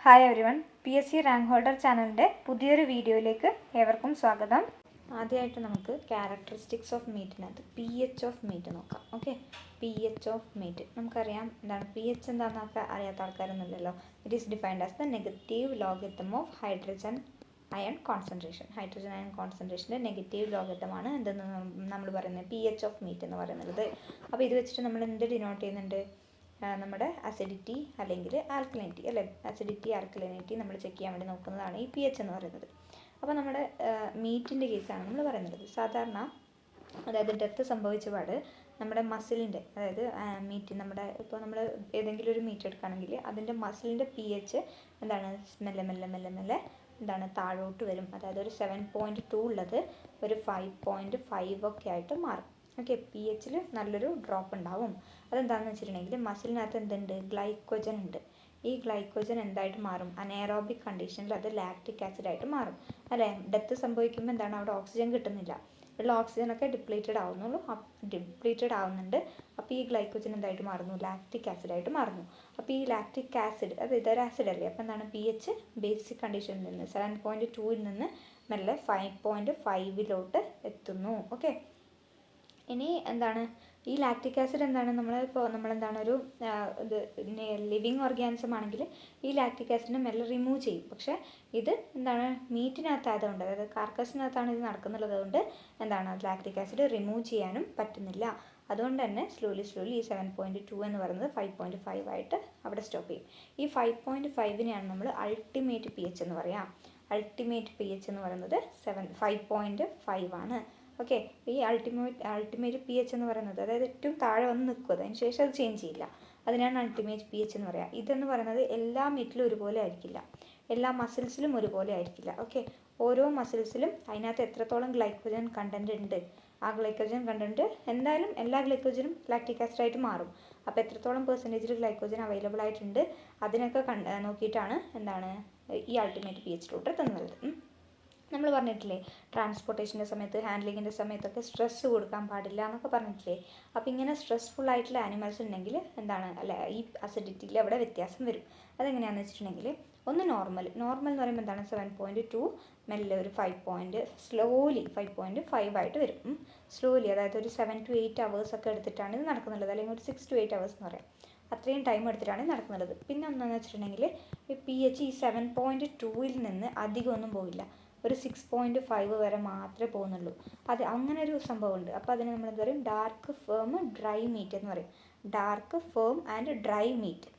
Hi everyone, PSC rank holder ചാനലിൻ്റെ പുതിയൊരു വീഡിയോയിലേക്ക് ഏവർക്കും സ്വാഗതം. ആദ്യമായിട്ട് നമുക്ക് ക്യാരക്ടറിസ്റ്റിക്സ് ഓഫ് മീറ്റിനകത്ത് PH ഓഫ് മീറ്റ് നോക്കാം. ഓക്കെ, PH ഓഫ് മീറ്റ് നമുക്കറിയാം. എന്താണ് PH എന്താണെന്നൊക്കെ അറിയാത്ത ആൾക്കാരൊന്നുമില്ലല്ലോ. It is defined as the negative logarithm of hydrogen ion concentration. Hydrogen ion കോൺസെൻട്രേഷൻ്റെ നെഗറ്റീവ് ലോഗരിതമാണ് എന്തെന്ന് നമ്മൾ പറയുന്നത് PH ഓഫ് മീറ്റ് എന്ന് പറയുന്നത്. അപ്പോൾ ഇത് വെച്ചിട്ട് നമ്മൾ എന്ത് ഡിനോട്ട് ചെയ്യുന്നുണ്ട്? നമ്മുടെ അസിഡിറ്റി അല്ലെങ്കിൽ ആൽക്കലിനിറ്റി അല്ലേ, അസിഡിറ്റി ആൽക്കലിനിറ്റി നമ്മൾ ചെക്ക് ചെയ്യാൻ വേണ്ടി നോക്കുന്നതാണ് ഈ PH എന്ന് പറയുന്നത്. അപ്പോൾ നമ്മുടെ മീറ്റിൻ്റെ കേസാണ് നമ്മൾ പറയുന്നത്. സാധാരണ അതായത് ഡെത്ത് സംഭവിച്ച പാട് നമ്മുടെ മസിലിൻ്റെ, അതായത് മീറ്റ് നമ്മുടെ ഇപ്പോൾ നമ്മൾ ഏതെങ്കിലും ഒരു മീറ്റ് എടുക്കുകയാണെങ്കിൽ അതിൻ്റെ മസിലിൻ്റെ PH എന്താണ് മെല്ലെ മെല്ലെ മെല്ലെ മെല്ലെ എന്താണ് താഴോട്ട് വരും. അതായത് ഒരു 7.2 ഉള്ളത് ഒരു 5.5 ഒക്കെ ആയിട്ട് മാറും. ഓക്കെ, PHൽ നല്ലൊരു ഡ്രോപ്പ് ഉണ്ടാവും. അതെന്താണെന്ന് വെച്ചിട്ടുണ്ടെങ്കിൽ മസിലിനകത്ത് എന്തുണ്ട്? ഗ്ലൈക്കോജൻ ഉണ്ട്. ഈ ഗ്ലൈക്കോജൻ എന്തായിട്ട് മാറും? അനേറോബിക് കണ്ടീഷനിൽ അത് ലാക്റ്റിക് ആസിഡായിട്ട് മാറും അല്ലേ. ഡെത്ത് സംഭവിക്കുമ്പോൾ എന്താണ്, അവിടെ ഓക്സിജൻ കിട്ടുന്നില്ല, ഉള്ള ഓക്സിജനൊക്കെ ഡിപ്ലീറ്റഡ് ആവുന്നുണ്ട്. അപ്പോൾ ഈ ഗ്ലൈക്കോജൻ എന്തായിട്ട് മാറുന്നു? ലാക്റ്റിക് ആസിഡായിട്ട് മാറുന്നു. അപ്പോൾ ഈ ലാക്റ്റിക് ആസിഡ് അത് ഇതൊരു ആസിഡ് അല്ലേ. അപ്പോൾ എന്താണ്, PH ബേസിക് കണ്ടീഷനിൽ നിന്ന് 7.2ൽ നിന്ന് മെല്ലെ 5.5ലോട്ട് എത്തുന്നു. ഓക്കെ, ഇനി എന്താണ് ഈ ലാക്റ്റിക് ആസിഡ് എന്താണ്, നമ്മളെന്താണ് ഒരു ഇത് ലിവിങ് ഓർഗാനിസം ആണെങ്കിൽ ഈ ലാക്റ്റിക് ആസിഡിനെ മെല്ലെ റിമൂവ് ചെയ്യും. പക്ഷേ ഇത് എന്താണ് മീറ്റിനകത്തായതുകൊണ്ട്, അതായത് കാർക്കസിനകത്താണ് ഇത് നടക്കുന്നുള്ളത് കൊണ്ട് എന്താണ് ലാക്റ്റിക് ആസിഡ് റിമൂവ് ചെയ്യാനും പറ്റുന്നില്ല. അതുകൊണ്ട് തന്നെ സ്ലോലി ഈ 7.2 എന്ന് പറയുന്നത് 5.5 ആയിട്ട് അവിടെ സ്റ്റോപ്പ് ചെയ്യും. ഈ 5.5നെയാണ് നമ്മൾ അൾട്ടിമേറ്റ് PH എന്ന് പറയാം. അൾട്ടിമേറ്റ് PH എന്ന് പറയുന്നത് 5.5 ആണ്. ഓക്കെ, ഈ അൾട്ടിമേറ്റ് PH എന്ന് പറയുന്നത് അതായത് ഏറ്റവും താഴെ വന്ന് നിൽക്കും, അതിന് ശേഷം അത് ചേഞ്ച് ചെയ്യില്ല. അതിനാണ് അൾട്ടിമേറ്റ് PH എന്ന് പറയുക. ഇതെന്ന് പറയുന്നത് എല്ലാ മീറ്റിലും ഒരുപോലെ ആയിരിക്കില്ല, എല്ലാ മസിൽസിലും ഒരുപോലെ ആയിരിക്കില്ല. ഓക്കെ, ഓരോ മസിൽസിലും അതിനകത്ത് എത്രത്തോളം ഗ്ലൈക്കോജൻ കണ്ടൻറ്റ് ഉണ്ട്, ആ ഗ്ലൈക്കോജൻ കണ്ടൻറ്റ് എന്തായാലും എല്ലാ ഗ്ലൈക്കോജനും ലാക്റ്റിക് ആസിഡായിട്ട് മാറും. അപ്പോൾ എത്രത്തോളം പെർസെൻറ്റേജിൽ ഗ്ലൈക്കോജൻ അവൈലബിൾ ആയിട്ടുണ്ട് അതിനൊക്കെ നോക്കിയിട്ടാണ് എന്താണ് ഈ അൾട്ടിമേറ്റ് PHലോട്ട് എത്തുന്നത്. നമ്മൾ പറഞ്ഞിട്ടില്ലേ, ട്രാൻസ്പോർട്ടേഷൻ്റെ സമയത്ത്, ഹാൻഡ്ലിങ്ങിൻ്റെ സമയത്തൊക്കെ സ്ട്രെസ്സ് കൊടുക്കാൻ പാടില്ല എന്നൊക്കെ പറഞ്ഞിട്ടില്ലേ. അപ്പോൾ ഇങ്ങനെ സ്ട്രെസ്ഫുൾ ആയിട്ടുള്ള ആനിമൽസ് ഉണ്ടെങ്കിൽ എന്താണ് അല്ല ഈ അസിഡിറ്റിയിൽ അവിടെ വ്യത്യാസം വരും. അതെങ്ങനെയാണെന്ന് വെച്ചിട്ടുണ്ടെങ്കിൽ ഒന്ന് നോർമൽ എന്ന് പറയുമ്പോൾ എന്താണ് 7.2 മെല്ലെ ഒരു 5.5 ആയിട്ട് വരും. സ്ലോലി, അതായത് ഒരു 7 to 8 hours ഒക്കെ എടുത്തിട്ടാണ് ഇത് നടക്കുന്നുള്ളത്, അല്ലെങ്കിൽ ഒരു 6 to 8 hours എന്ന് പറയാം. അത്രയും ടൈം എടുത്തിട്ടാണ് നടക്കുന്നത്. പിന്നെ ഒന്നെന്ന് വെച്ചിട്ടുണ്ടെങ്കിൽ ഈ PH ഈ 7.2ൽ നിന്ന് അധികമൊന്നും പോയില്ല, ഒരു 6.5 വരെ മാത്രമേ പോകുന്നുള്ളൂ. അത് അങ്ങനെ ഒരു സംഭവമുണ്ട്. അപ്പോൾ അതിന് നമ്മൾ എന്താ പറയും? ഡാർക്ക് ഫേം ഡ്രൈ മീറ്റ് എന്ന് പറയും. Dark firm and dry meet.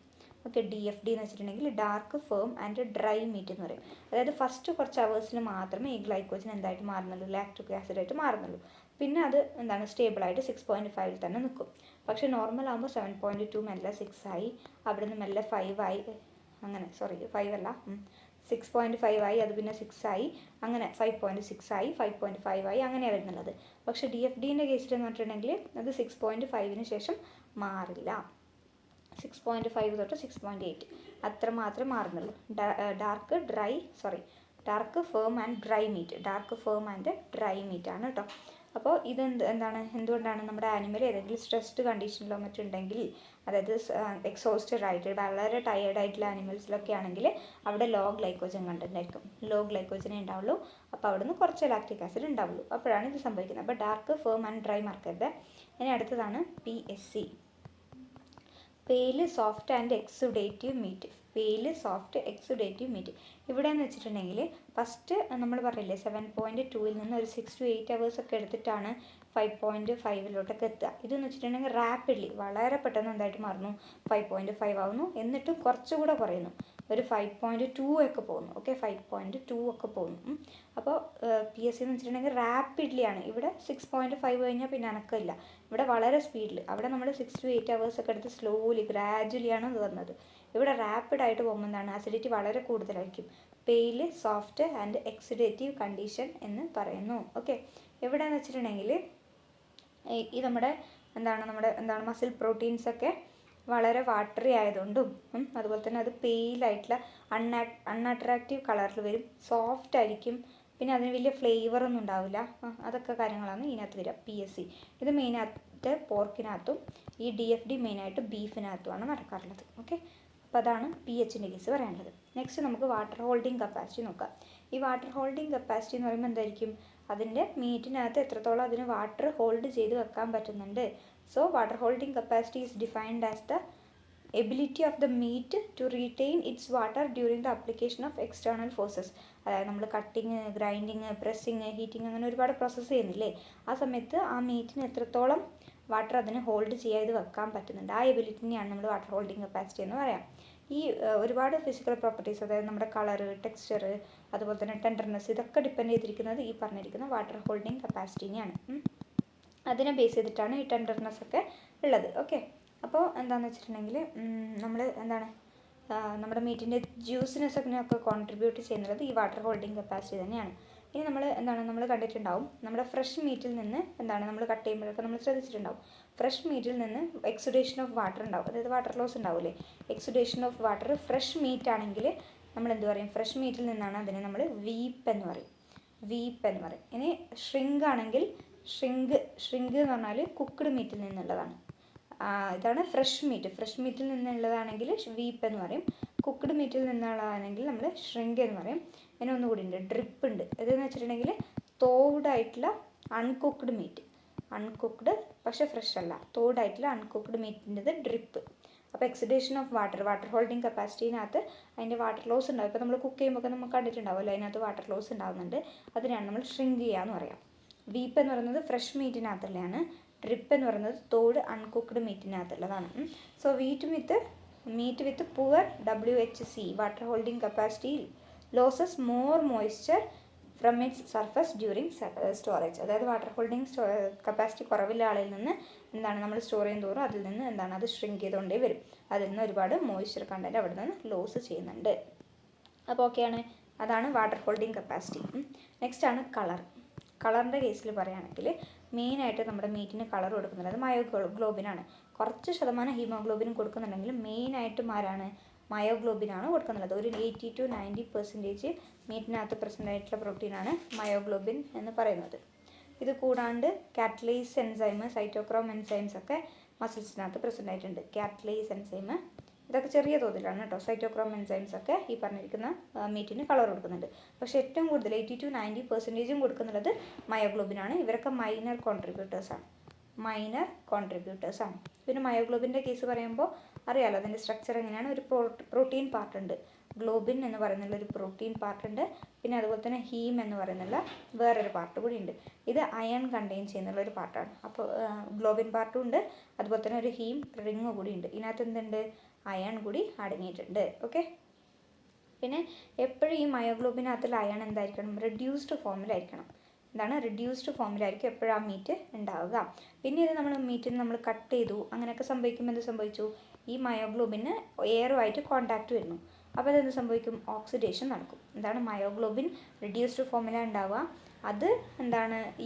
Okay, DFD എന്ന് വെച്ചിട്ടുണ്ടെങ്കിൽ dark firm and dry meet എന്ന് പറയും. അതായത് ഫസ്റ്റ് കുറച്ച് അവേഴ്സിൽ മാത്രമേ ഈ ഗ്ലൈക്കോജൻ എന്തായിട്ട് മാറുന്നുള്ളൂ, ലാക്റ്റിക് ആസിഡായിട്ട് മാറുന്നുള്ളൂ. പിന്നെ അത് എന്താണ് സ്റ്റേബിളായിട്ട് 6.5ൽ തന്നെ നിൽക്കും. പക്ഷേ നോർമൽ ആകുമ്പോൾ 7.2 മെല്ലെ 6 ആയി, അവിടെ നിന്ന് മെല്ലെ 5 ആയി, അങ്ങനെ 5 അല്ല 6.5 ആയി, അത് പിന്നെ 6 ആയി, അങ്ങനെ 5.6 ആയി, 5.5 ആയി, അങ്ങനെയാണ് വരുന്നുള്ളത്. പക്ഷേ DFDൻ്റെ കേസിൽ എന്ന് പറഞ്ഞിട്ടുണ്ടെങ്കിൽ അത് 6.5ന് ശേഷം മാറില്ല. 6.5 തൊട്ട് 6.8 അത്ര മാത്രമേ മാറുന്നുള്ളൂ. Dark firm and dry meat ആണ് കേട്ടോ. അപ്പോൾ എന്തുകൊണ്ടാണ് നമ്മുടെ ആനിമൽ ഏതെങ്കിലും സ്ട്രെസ്ഡ് കണ്ടീഷനിലോ മറ്റുണ്ടെങ്കിൽ, അതായത് എക്സോസ്റ്റഡ് ആയിട്ട് വളരെ ടയേർഡ് ആയിട്ടുള്ള ആനിമൽസിലൊക്കെ ആണെങ്കിൽ അവിടെ ലോ ഗ്ലൈക്കോജൻ കണ്ടന്റ് ആയിരിക്കും, ലോ ഗ്ലൈക്കോജനേ ഉണ്ടാവുള്ളൂ. അപ്പോൾ അവിടെ നിന്ന് കുറച്ച് ലാക്റ്റിക് ആസിഡ് ഉണ്ടാവുള്ളൂ. അപ്പോഴാണ് ഇത് സംഭവിക്കുന്നത്. അപ്പോൾ ഡാർക്ക് ഫേം ആൻഡ് ഡ്രൈ മറക്കരുത്. ഇനി അടുത്തതാണ് PSC, pale soft and exudative meat. ഇവിടെ എന്ന് വെച്ചിട്ടുണ്ടെങ്കിൽ ഫസ്റ്റ് നമ്മൾ പറയില്ലേ 7.2ൽ നിന്ന് ഒരു 6 to 8 hours ഒക്കെ എടുത്തിട്ടാണ് 5.5ലോട്ടൊക്കെ എത്തുക. ഇതെന്ന് വെച്ചിട്ടുണ്ടെങ്കിൽ റാപ്പിഡ്ലി വളരെ പെട്ടെന്ന് എന്തായിട്ട് മാറുന്നു? 5.5 ആവുന്നു, എന്നിട്ടും കുറച്ചുകൂടെ കുറയുന്നു, ഒരു 5.2 ഒക്കെ പോകുന്നു. ഓക്കെ, 5.2 ഒക്കെ പോകുന്നു. അപ്പോൾ PSC എന്ന് വെച്ചിട്ടുണ്ടെങ്കിൽ റാപ്പിഡ്ലി ആണ്. ഇവിടെ 6.5 കഴിഞ്ഞാൽ പിന്നെ അനക്കമില്ല, ഇവിടെ വളരെ സ്പീഡിൽ. അവിടെ നമ്മൾ 6 to 8 hours ഒക്കെ എടുത്ത് സ്ലോലി ഗ്രാജുവലിയാണ് ഇത് വന്നത്. ഇവിടെ റാപ്പിഡായിട്ട് പോകുമ്പോൾ എന്താണ് അസിഡിറ്റി വളരെ കൂടുതലായിരിക്കും. പെയില് സോഫ്റ്റ് ആൻഡ് എക്സുഡേറ്റീവ് കണ്ടീഷൻ എന്ന് പറയുന്നു. ഓക്കെ, എവിടെയെന്ന് വെച്ചിട്ടുണ്ടെങ്കിൽ ഈ നമ്മുടെ മസിൽ പ്രോട്ടീൻസ് ഒക്കെ വളരെ വാട്ടറി ആയതുകൊണ്ടും അതുപോലെ തന്നെ അത് പെയിലായിട്ടുള്ള അൺഅട്രാക്റ്റീവ് കളറിൽ വരും, സോഫ്റ്റ് ആയിരിക്കും, പിന്നെ അതിന് വലിയ ഫ്ലേവറൊന്നും ഉണ്ടാവില്ല. അതൊക്കെ കാര്യങ്ങളാണ് ഇതിനകത്ത് വരിക. PSC ഇത് മെയിനായിട്ട് പോർക്കിനകത്തും ഈ DFD മെയിനായിട്ട് ബീഫിനകത്തുമാണ് നടക്കാറുള്ളത്. ഓക്കെ, അപ്പോൾ അതാണ് പി എച്ചിൻ്റെ കേസ് പറയാനുള്ളത്. നെക്സ്റ്റ് നമുക്ക് വാട്ടർ ഹോൾഡിംഗ് കപ്പാസിറ്റി നോക്കാം. ഈ വാട്ടർ ഹോൾഡിംഗ് കപ്പാസിറ്റി എന്ന് പറയുമ്പോൾ എന്തായിരിക്കും, അതിൻ്റെ മീറ്റിനകത്ത് എത്രത്തോളം അതിന് വാട്ടർ ഹോൾഡ് ചെയ്ത് വെക്കാൻ പറ്റുന്നുണ്ട്. So water holding capacity is defined as the ability of the meat to retain its water during the application of external forces. അതായത് നമ്മൾ കട്ടിങ്, ഗ്രൈൻഡിങ്, പ്രസ്സിങ്, ഹീറ്റിംഗ് അങ്ങനെ ഒരുപാട് പ്രോസസ്സ് ചെയ്യുന്നില്ലേ, ആ സമയത്ത് ആ മീറ്റിന് എത്രത്തോളം വാട്ടർ അതിന് ഹോൾഡ് ചെയ്ത് വെക്കാൻ പറ്റുന്നുണ്ട്, ആ എബിലിറ്റിനെയാണ് നമ്മൾ വാട്ടർ ഹോൾഡിംഗ് കപ്പാസിറ്റി എന്ന് പറയാം. ഈ ഒരുപാട് ഫിസിക്കൽ പ്രോപ്പർട്ടീസ്, അതായത് നമ്മുടെ കളറ്, ടെക്സ്ചർ, അതുപോലെ തന്നെ ടെൻഡർനെസ്, ഇതൊക്കെ ഡിപ്പെൻഡ് ചെയ്തിരിക്കുന്നത് ഈ പറഞ്ഞിരിക്കുന്ന വാട്ടർ ഹോൾഡിംഗ് കപ്പാസിറ്റിനെയാണ്. അതിനെ ബേസ് ചെയ്തിട്ടാണ് ഈ ടെൻഡർനെസ് ഒക്കെ ഉള്ളത്. ഓക്കെ, അപ്പോൾ എന്താണെന്ന് വെച്ചിട്ടുണ്ടെങ്കിൽ നമ്മൾ എന്താണ് നമ്മുടെ മീറ്റിൻ്റെ ജ്യൂസിനെസ്സൊക്കെ കോൺട്രിബ്യൂട്ട് ചെയ്യുന്നത് ഈ വാട്ടർ ഹോൾഡിംഗ് കപ്പാസിറ്റി തന്നെയാണ്. ഇനി നമ്മൾ കണ്ടിട്ടുണ്ടാവും, നമ്മുടെ ഫ്രഷ് മീറ്റിൽ നിന്ന് നമ്മൾ കട്ട് ചെയ്യുമ്പോഴൊക്കെ നമ്മൾ ശ്രദ്ധിച്ചിട്ടുണ്ടാവും, ഫ്രഷ് മീറ്റിൽ നിന്ന് എക്സുഡേഷൻ ഓഫ് വാട്ടർ ഉണ്ടാവും, അതായത് വാട്ടർ ലോസ് ഉണ്ടാവില്ലേ. Exudation of water fresh meat ആണെങ്കിൽ നമ്മൾ എന്ത് പറയും, ഫ്രഷ് മീറ്റിൽ നിന്നാണ് അതിനെ നമ്മൾ വീപ്പ് എന്ന് പറയും. ഇനി ഷ്രിങ്ക് ആണെങ്കിൽ ഷ്രിങ്ക് എന്ന് പറഞ്ഞാൽ കുക്ക്ഡ് മീറ്റിൽ നിന്നുള്ളതാണ്. ഇതാണ് ഫ്രഷ് മീറ്റിൽ നിന്നുള്ളതാണെങ്കിൽ വീപ്പ് എന്ന് പറയും. കുക്ക്ഡ് മീറ്റിൽ നിന്നുള്ളതാണെങ്കിൽ നമ്മൾ ഷ്രിങ്ക് എന്ന് പറയും. പിന്നെ ഒന്നുകൂടി ഉണ്ട്, ഡ്രിപ്പ് ഉണ്ട്. ഇതെന്ന് വെച്ചിട്ടുണ്ടെങ്കിൽ തോടായിട്ടുള്ള അൺകുക്ക്ഡ് പക്ഷേ ഫ്രഷ് അല്ല, തോടായിട്ടുള്ള അൺകുക്ക്ഡ് മീറ്റിൻ്റെത് ഡ്രിപ്പ്. അപ്പോൾ എക്സിഡേഷൻ ഓഫ് വാട്ടർ ഹോൾഡിംഗ് കപ്പാസിറ്റിനകത്ത് അതിൻ്റെ വാട്ടർ ലോസ് ഉണ്ടാവും. ഇപ്പോൾ നമ്മൾ കുക്ക് ചെയ്യുമ്പോൾ നമ്മൾ കണ്ടിട്ടുണ്ടാവുമല്ലോ, അതിനകത്ത് വാട്ടർ ലോസ് ഉണ്ടാകുന്നുണ്ട്. അതിനാണ് നമ്മൾ ഷ്രിങ്ക് ചെയ്യുക എന്ന് പറയാം. വീപ്പ് എന്ന് പറയുന്നത് ഫ്രഷ് മീറ്റിനകത്തുള്ളതാണ്. ഡ്രിപ്പ് എന്ന് പറയുന്നത് തോട് അൺകുക്ക്ഡ് മീറ്റിനകത്തുള്ളതാണ്. So meat with poor WHC water holding capacity loses more moisture from its surface during storage. അതായത് വാട്ടർ ഹോൾഡിംഗ് കപ്പാസിറ്റി കുറവില്ല ആളിൽ നിന്ന് നമ്മൾ സ്റ്റോർ ചെയ്യും തോറും അതിൽ നിന്ന് അത് ഷ്രിങ്ക് ചെയ്തുകൊണ്ടേ വരും. അതിൽ നിന്ന് ഒരുപാട് മോയ്സ്ചർ കണ്ടൻറ്റ് അവിടെ നിന്ന് ലോസ് ചെയ്യുന്നുണ്ട്. അപ്പോൾ ഓക്കെയാണ്, അതാണ് വാട്ടർ ഹോൾഡിംഗ് കപ്പാസിറ്റി. നെക്സ്റ്റ് ആണ് കളറിൻ്റെ കേസിൽ പറയുകയാണെങ്കിൽ മെയിനായിട്ട് നമ്മുടെ മീറ്റിന് കളർ കൊടുക്കുന്നത് അത് മയോഗ്ലോബിനാണ്. കുറച്ച് ശതമാനം ഹീമോഗ്ലോബിനും കൊടുക്കുന്നുണ്ടെങ്കിലും മെയിനായിട്ടും ആരാണ്, മയോഗ്ലോബിനാണ് കൊടുക്കുന്നുള്ളത്. ഒരു 80 to 90% മീറ്റിനകത്ത് പ്രസൻ്റ് ആയിട്ടുള്ള പ്രോട്ടീനാണ് മയോഗ്ലോബിൻ എന്ന് പറയുന്നത്. ഇത് കൂടാണ്ട് കാറ്റലൈസ് എൻസൈം, സൈറ്റോക്രോം എൻസൈംസ് ഒക്കെ മസിൽസിനകത്ത് പ്രസൻ്റ് ആയിട്ടുണ്ട്. കാറ്റലൈസ് എൻസൈം ഇതൊക്കെ ചെറിയ തോതിലാണ് കേട്ടോ. സൈറ്റോക്രോം എൻസൈംസ് ഒക്കെ ഈ പറഞ്ഞിരിക്കുന്ന മീറ്റിന് കളർ കൊടുക്കുന്നുണ്ട്. പക്ഷേ ഏറ്റവും കൂടുതൽ 80 to 90% കൊടുക്കുന്നുള്ളത് മയോഗ്ലോബിനാണ്. ഇവരൊക്കെ മൈനർ കോൺട്രിബ്യൂട്ടേഴ്സാണ്. പിന്നെ മയോഗ്ലോബിൻ്റെ കേസ് പറയുമ്പോൾ അറിയാലോ അതിൻ്റെ സ്ട്രക്ചർ എങ്ങനെയാണ്. ഒരു പ്രോട്ടീൻ പാർട്ട് ഉണ്ട്, ഗ്ലോബിൻ എന്ന് പറയുന്നുള്ള ഒരു പ്രോട്ടീൻ പാർട്ട് ഉണ്ട്. പിന്നെ അതുപോലെ തന്നെ ഹീം എന്ന് പറയുന്നുള്ള വേറൊരു പാർട്ട് കൂടി ഉണ്ട്. ഇത് അയൺ കണ്ടെയ്ൻ ചെയ്യുന്നുള്ള ഒരു പാർട്ടാണ്. അപ്പോൾ ഗ്ലോബിൻ പാർട്ടും ഉണ്ട്, അതുപോലെ തന്നെ ഒരു ഹീം റിങ് കൂടി ഉണ്ട്. ഇതിനകത്ത് എന്തുണ്ട്, അയൺ കൂടി അടങ്ങിയിട്ടുണ്ട്. ഓക്കെ, പിന്നെ എപ്പോഴും ഈ മയോഗ്ലോബിനകത്തുള്ള അയൺ എന്തായിരിക്കണം, റിഡ്യൂസ്ഡ് ഫോമിലായിരിക്കണം. റിഡ്യൂസ്ഡ് ഫോമിലായിരിക്കും എപ്പോഴും ആ മീറ്റ് ഉണ്ടാവുക. പിന്നെ ഇത് മീറ്റിന് നമ്മൾ കട്ട് ചെയ്തു അങ്ങനെയൊക്കെ സംഭവിക്കുമ്പോൾ എന്ത് സംഭവിച്ചു, ഈ മയോഗ്ലോബിന് എയറുമായിട്ട് കോണ്ടാക്ട് വരുന്നു. അപ്പോൾ അതെന്ത് സംഭവിക്കും, ഓക്സിഡേഷൻ നടക്കും. മയോഗ്ലോബിൻ റിഡ്യൂസ്ഡ് ഫോമിലാണ് ഉണ്ടാവുക. അത്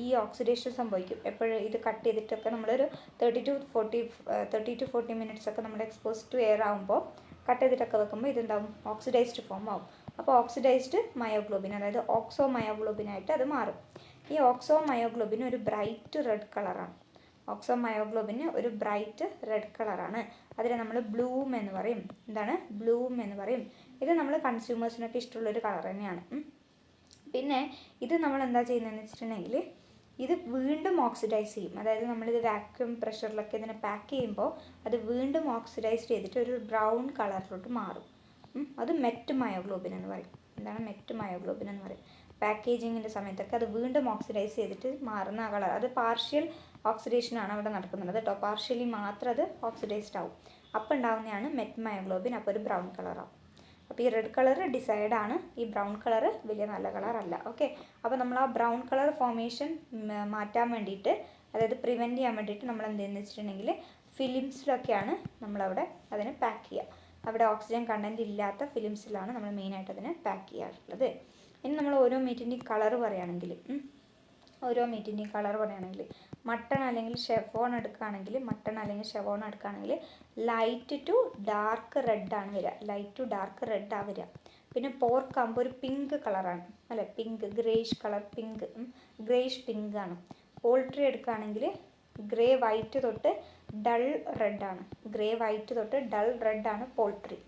ഈ ഓക്സിഡേഷൻ സംഭവിക്കും എപ്പോഴും ഇത് കട്ട് ചെയ്തിട്ടൊക്കെ നമ്മളൊരു 30 to 40 മിനിറ്റ്സ് ഒക്കെ നമ്മൾ എക്സ്പോസ് ടു എയർ ആകുമ്പോൾ കട്ട് ചെയ്തിട്ടൊക്കെ വെക്കുമ്പോൾ ഇതുണ്ടാവും, ഓക്സിഡൈസ്ഡ് ഫോം ആവും. അപ്പോൾ ഓക്സിഡൈസ്ഡ് മയോഗ്ലോബിൻ, അതായത് ഓക്സോ മയോഗ്ലോബിനായിട്ട് അത് മാറും. ഈ ഓക്സോ മയോഗ്ലോബിൻ ഒരു ബ്രൈറ്റ് റെഡ് കളറാണ്. അതിനെ നമ്മൾ ബ്ലൂം എന്ന് പറയും. ഇത് നമ്മൾ കൺസ്യൂമേഴ്സിനൊക്കെ ഇഷ്ടമുള്ളൊരു കളർ തന്നെയാണ്. പിന്നെ ഇത് നമ്മൾ എന്താ ചെയ്യുന്നതെന്ന് വെച്ചിട്ടുണ്ടെങ്കിൽ ഇത് വീണ്ടും ഓക്സിഡൈസ് ചെയ്യും. അതായത് നമ്മളിത് വാക്യൂം പ്രഷറിലൊക്കെ ഇതിനെ പാക്ക് ചെയ്യുമ്പോൾ അത് വീണ്ടും ഓക്സിഡൈസ് ചെയ്തിട്ട് ഒരു ബ്രൗൺ കളറിലോട്ട് മാറും. അത് മെറ്റ് മയോഗ്ലോബിൻ എന്ന് പറയും. പാക്കേജിങ്ങിൻ്റെ സമയത്തൊക്കെ അത് വീണ്ടും ഓക്സിഡൈസ് ചെയ്തിട്ട് മാറുന്ന ആ കളർ, അത് പാർഷ്യൽ ഓക്സിഡേഷനാണ് അവിടെ നടക്കുന്നത് കേട്ടോ. പാർഷ്യലി മാത്രം അത് ഓക്സിഡൈസ്ഡ് ആവും. അപ്പോൾ ഉണ്ടാവുന്നതാണ് മെറ്റ് മയോഗ്ലോബിൻ. അപ്പോൾ ഒരു ബ്രൗൺ കളറാവും. അപ്പോൾ ഈ റെഡ് കളർ ഡിസൈഡ് ആണ്, ഈ ബ്രൗൺ കളർ വലിയ നല്ല കളറല്ല. ഓക്കെ, അപ്പോൾ നമ്മൾ ആ ബ്രൗൺ കളർ ഫോർമേഷൻ മാറ്റാൻ വേണ്ടിയിട്ട്, അതായത് പ്രിവെൻറ്റ് ചെയ്യാൻ വേണ്ടിയിട്ട് നമ്മൾ എന്തെന്ന് വെച്ചിട്ടുണ്ടെങ്കിൽ ഫിലിംസിലൊക്കെയാണ് നമ്മളവിടെ അതിനെ പാക്ക് ചെയ്യുക. അവിടെ ഓക്സിജൻ കണ്ടൻറ്റ് ഇല്ലാത്ത ഫിലിംസിലാണ് നമ്മൾ മെയിനായിട്ട് അതിനെ പാക്ക് ചെയ്യാറുള്ളത്. ഇനി നമ്മൾ ഓരോ മീറ്റിൻ്റെയും കളർ പറയുകയാണെങ്കിൽ മട്ടൺ അല്ലെങ്കിൽ ഷെവോൺ എടുക്കുകയാണെങ്കിൽ ലൈറ്റ് ടു ഡാർക്ക് റെഡാണ് വരിക. പിന്നെ പോർക്ക് ആകുമ്പോൾ ഒരു പിങ്ക് കളറാണ് അല്ലേ, ഗ്രേഷ് പിങ്ക് ആണ്. പോൾട്രി എടുക്കുകയാണെങ്കിൽ ഗ്രേ വൈറ്റ് തൊട്ട് ഡൾ റെഡാണ് പോൾട്രി.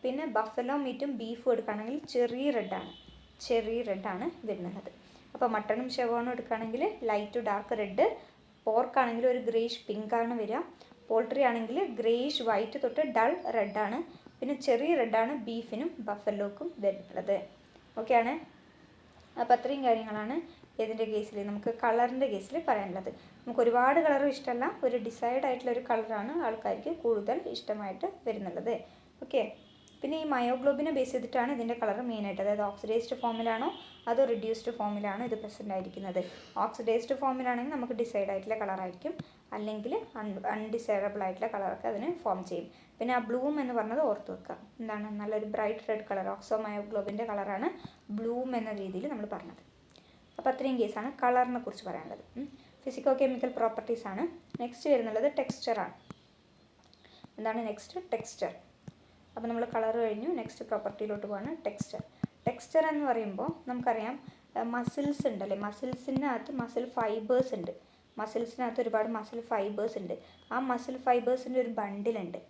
പിന്നെ ബഫലോ മീറ്റും ബീഫും എടുക്കുകയാണെങ്കിൽ ചെറി റെഡാണ് വരുന്നത്. അപ്പോൾ മട്ടണും ഷെവോണും എടുക്കുകയാണെങ്കിൽ ലൈറ്റ് ടു ഡാർക്ക് റെഡ്, പോർക്കാണെങ്കിൽ ഒരു ഗ്രേഷ് പിങ്കാണ് വരിക, പോൾട്രി ആണെങ്കിൽ ഗ്രേഷ് വൈറ്റ് തൊട്ട് ഡൾ റെഡാണ്, പിന്നെ ചെറിയ റെഡാണ് ബീഫിനും ബഫലോക്കും വരുന്നത്. ഓക്കെയാണ്. അപ്പോൾ അത്രയും കാര്യങ്ങളാണ് ഇതിൻ്റെ കേസിൽ നമുക്ക് കളറിൻ്റെ കേസിൽ പറയാനുള്ളത്. നമുക്ക് ഒരുപാട് കളറും ഇഷ്ടമല്ല, ഒരു ഡിസൈഡ് ആയിട്ടുള്ള ഒരു കളറാണ് ആൾക്കാർക്ക് കൂടുതൽ ഇഷ്ടമായിട്ട് വരുന്നുള്ളത്. ഓക്കെ. പിന്നെ ഈ മയോഗ്ലോബിനെ ബേസ് ചെയ്തിട്ടാണ് ഇതിൻ്റെ കളർ മെയിനായിട്ട്, അതായത് ഓക്സിഡൈസ്ഡ് ഫോമിലാണോ അതോ റിഡ്യൂസ്ഡ് ഫോമിലാണോ ഇത് പ്രസൻ്റ് ആയിരിക്കുന്നത്. ഓക്സിഡൈസ്ഡ് ഫോമിലാണെങ്കിൽ നമുക്ക് ഡിസൈഡ് ആയിട്ടുള്ള കളറായിരിക്കും, അല്ലെങ്കിൽ അൺഡിസൈഡബിൾ ആയിട്ടുള്ള കളറൊക്കെ അതിന് ഫോം ചെയ്യും. പിന്നെ ആ ബ്ലൂം എന്ന് പറഞ്ഞത് ഓർത്ത് വെക്കുക, എന്താണ് നല്ലൊരു ബ്രൈറ്റ് റെഡ് കളർ, ഓക്സോമയോഗ്ലോബിൻ്റെ കളറാണ് ബ്ലൂം എന്ന രീതിയിൽ നമ്മൾ പറഞ്ഞത്. അപ്പോൾ അത്രയും കേസാണ് കളറിനെ കുറിച്ച് പറയാനുള്ളത്. Physico chemical പ്രോപ്പർട്ടീസാണ്. നെക്സ്റ്റ് വരുന്നുള്ളത് ടെക്സ്ചറാണ്. എന്താണ് നെക്സ്റ്റ്? ടെക്സ്ചർ. അപ്പോൾ നമ്മൾ കളർ കഴിഞ്ഞു, നെക്സ്റ്റ് പ്രോപ്പർട്ടിയിലോട്ട് പോവാണ് ടെക്സ്ചർ. ടെക്സ്ചർ എന്ന് പറയുമ്പോൾ നമുക്കറിയാം മസിൽസ് ഉണ്ടല്ലേ, മസിൽസിനകത്ത് മസിൽ ഫൈബേഴ്സ് ഉണ്ട്, മസിൽസിനകത്ത് ഒരുപാട് മസിൽ ഫൈബേഴ്സ് ഉണ്ട്. ആ മസിൽ ഫൈബേഴ്സിൻ്റെ ഒരു ബണ്ടിലുണ്ട്,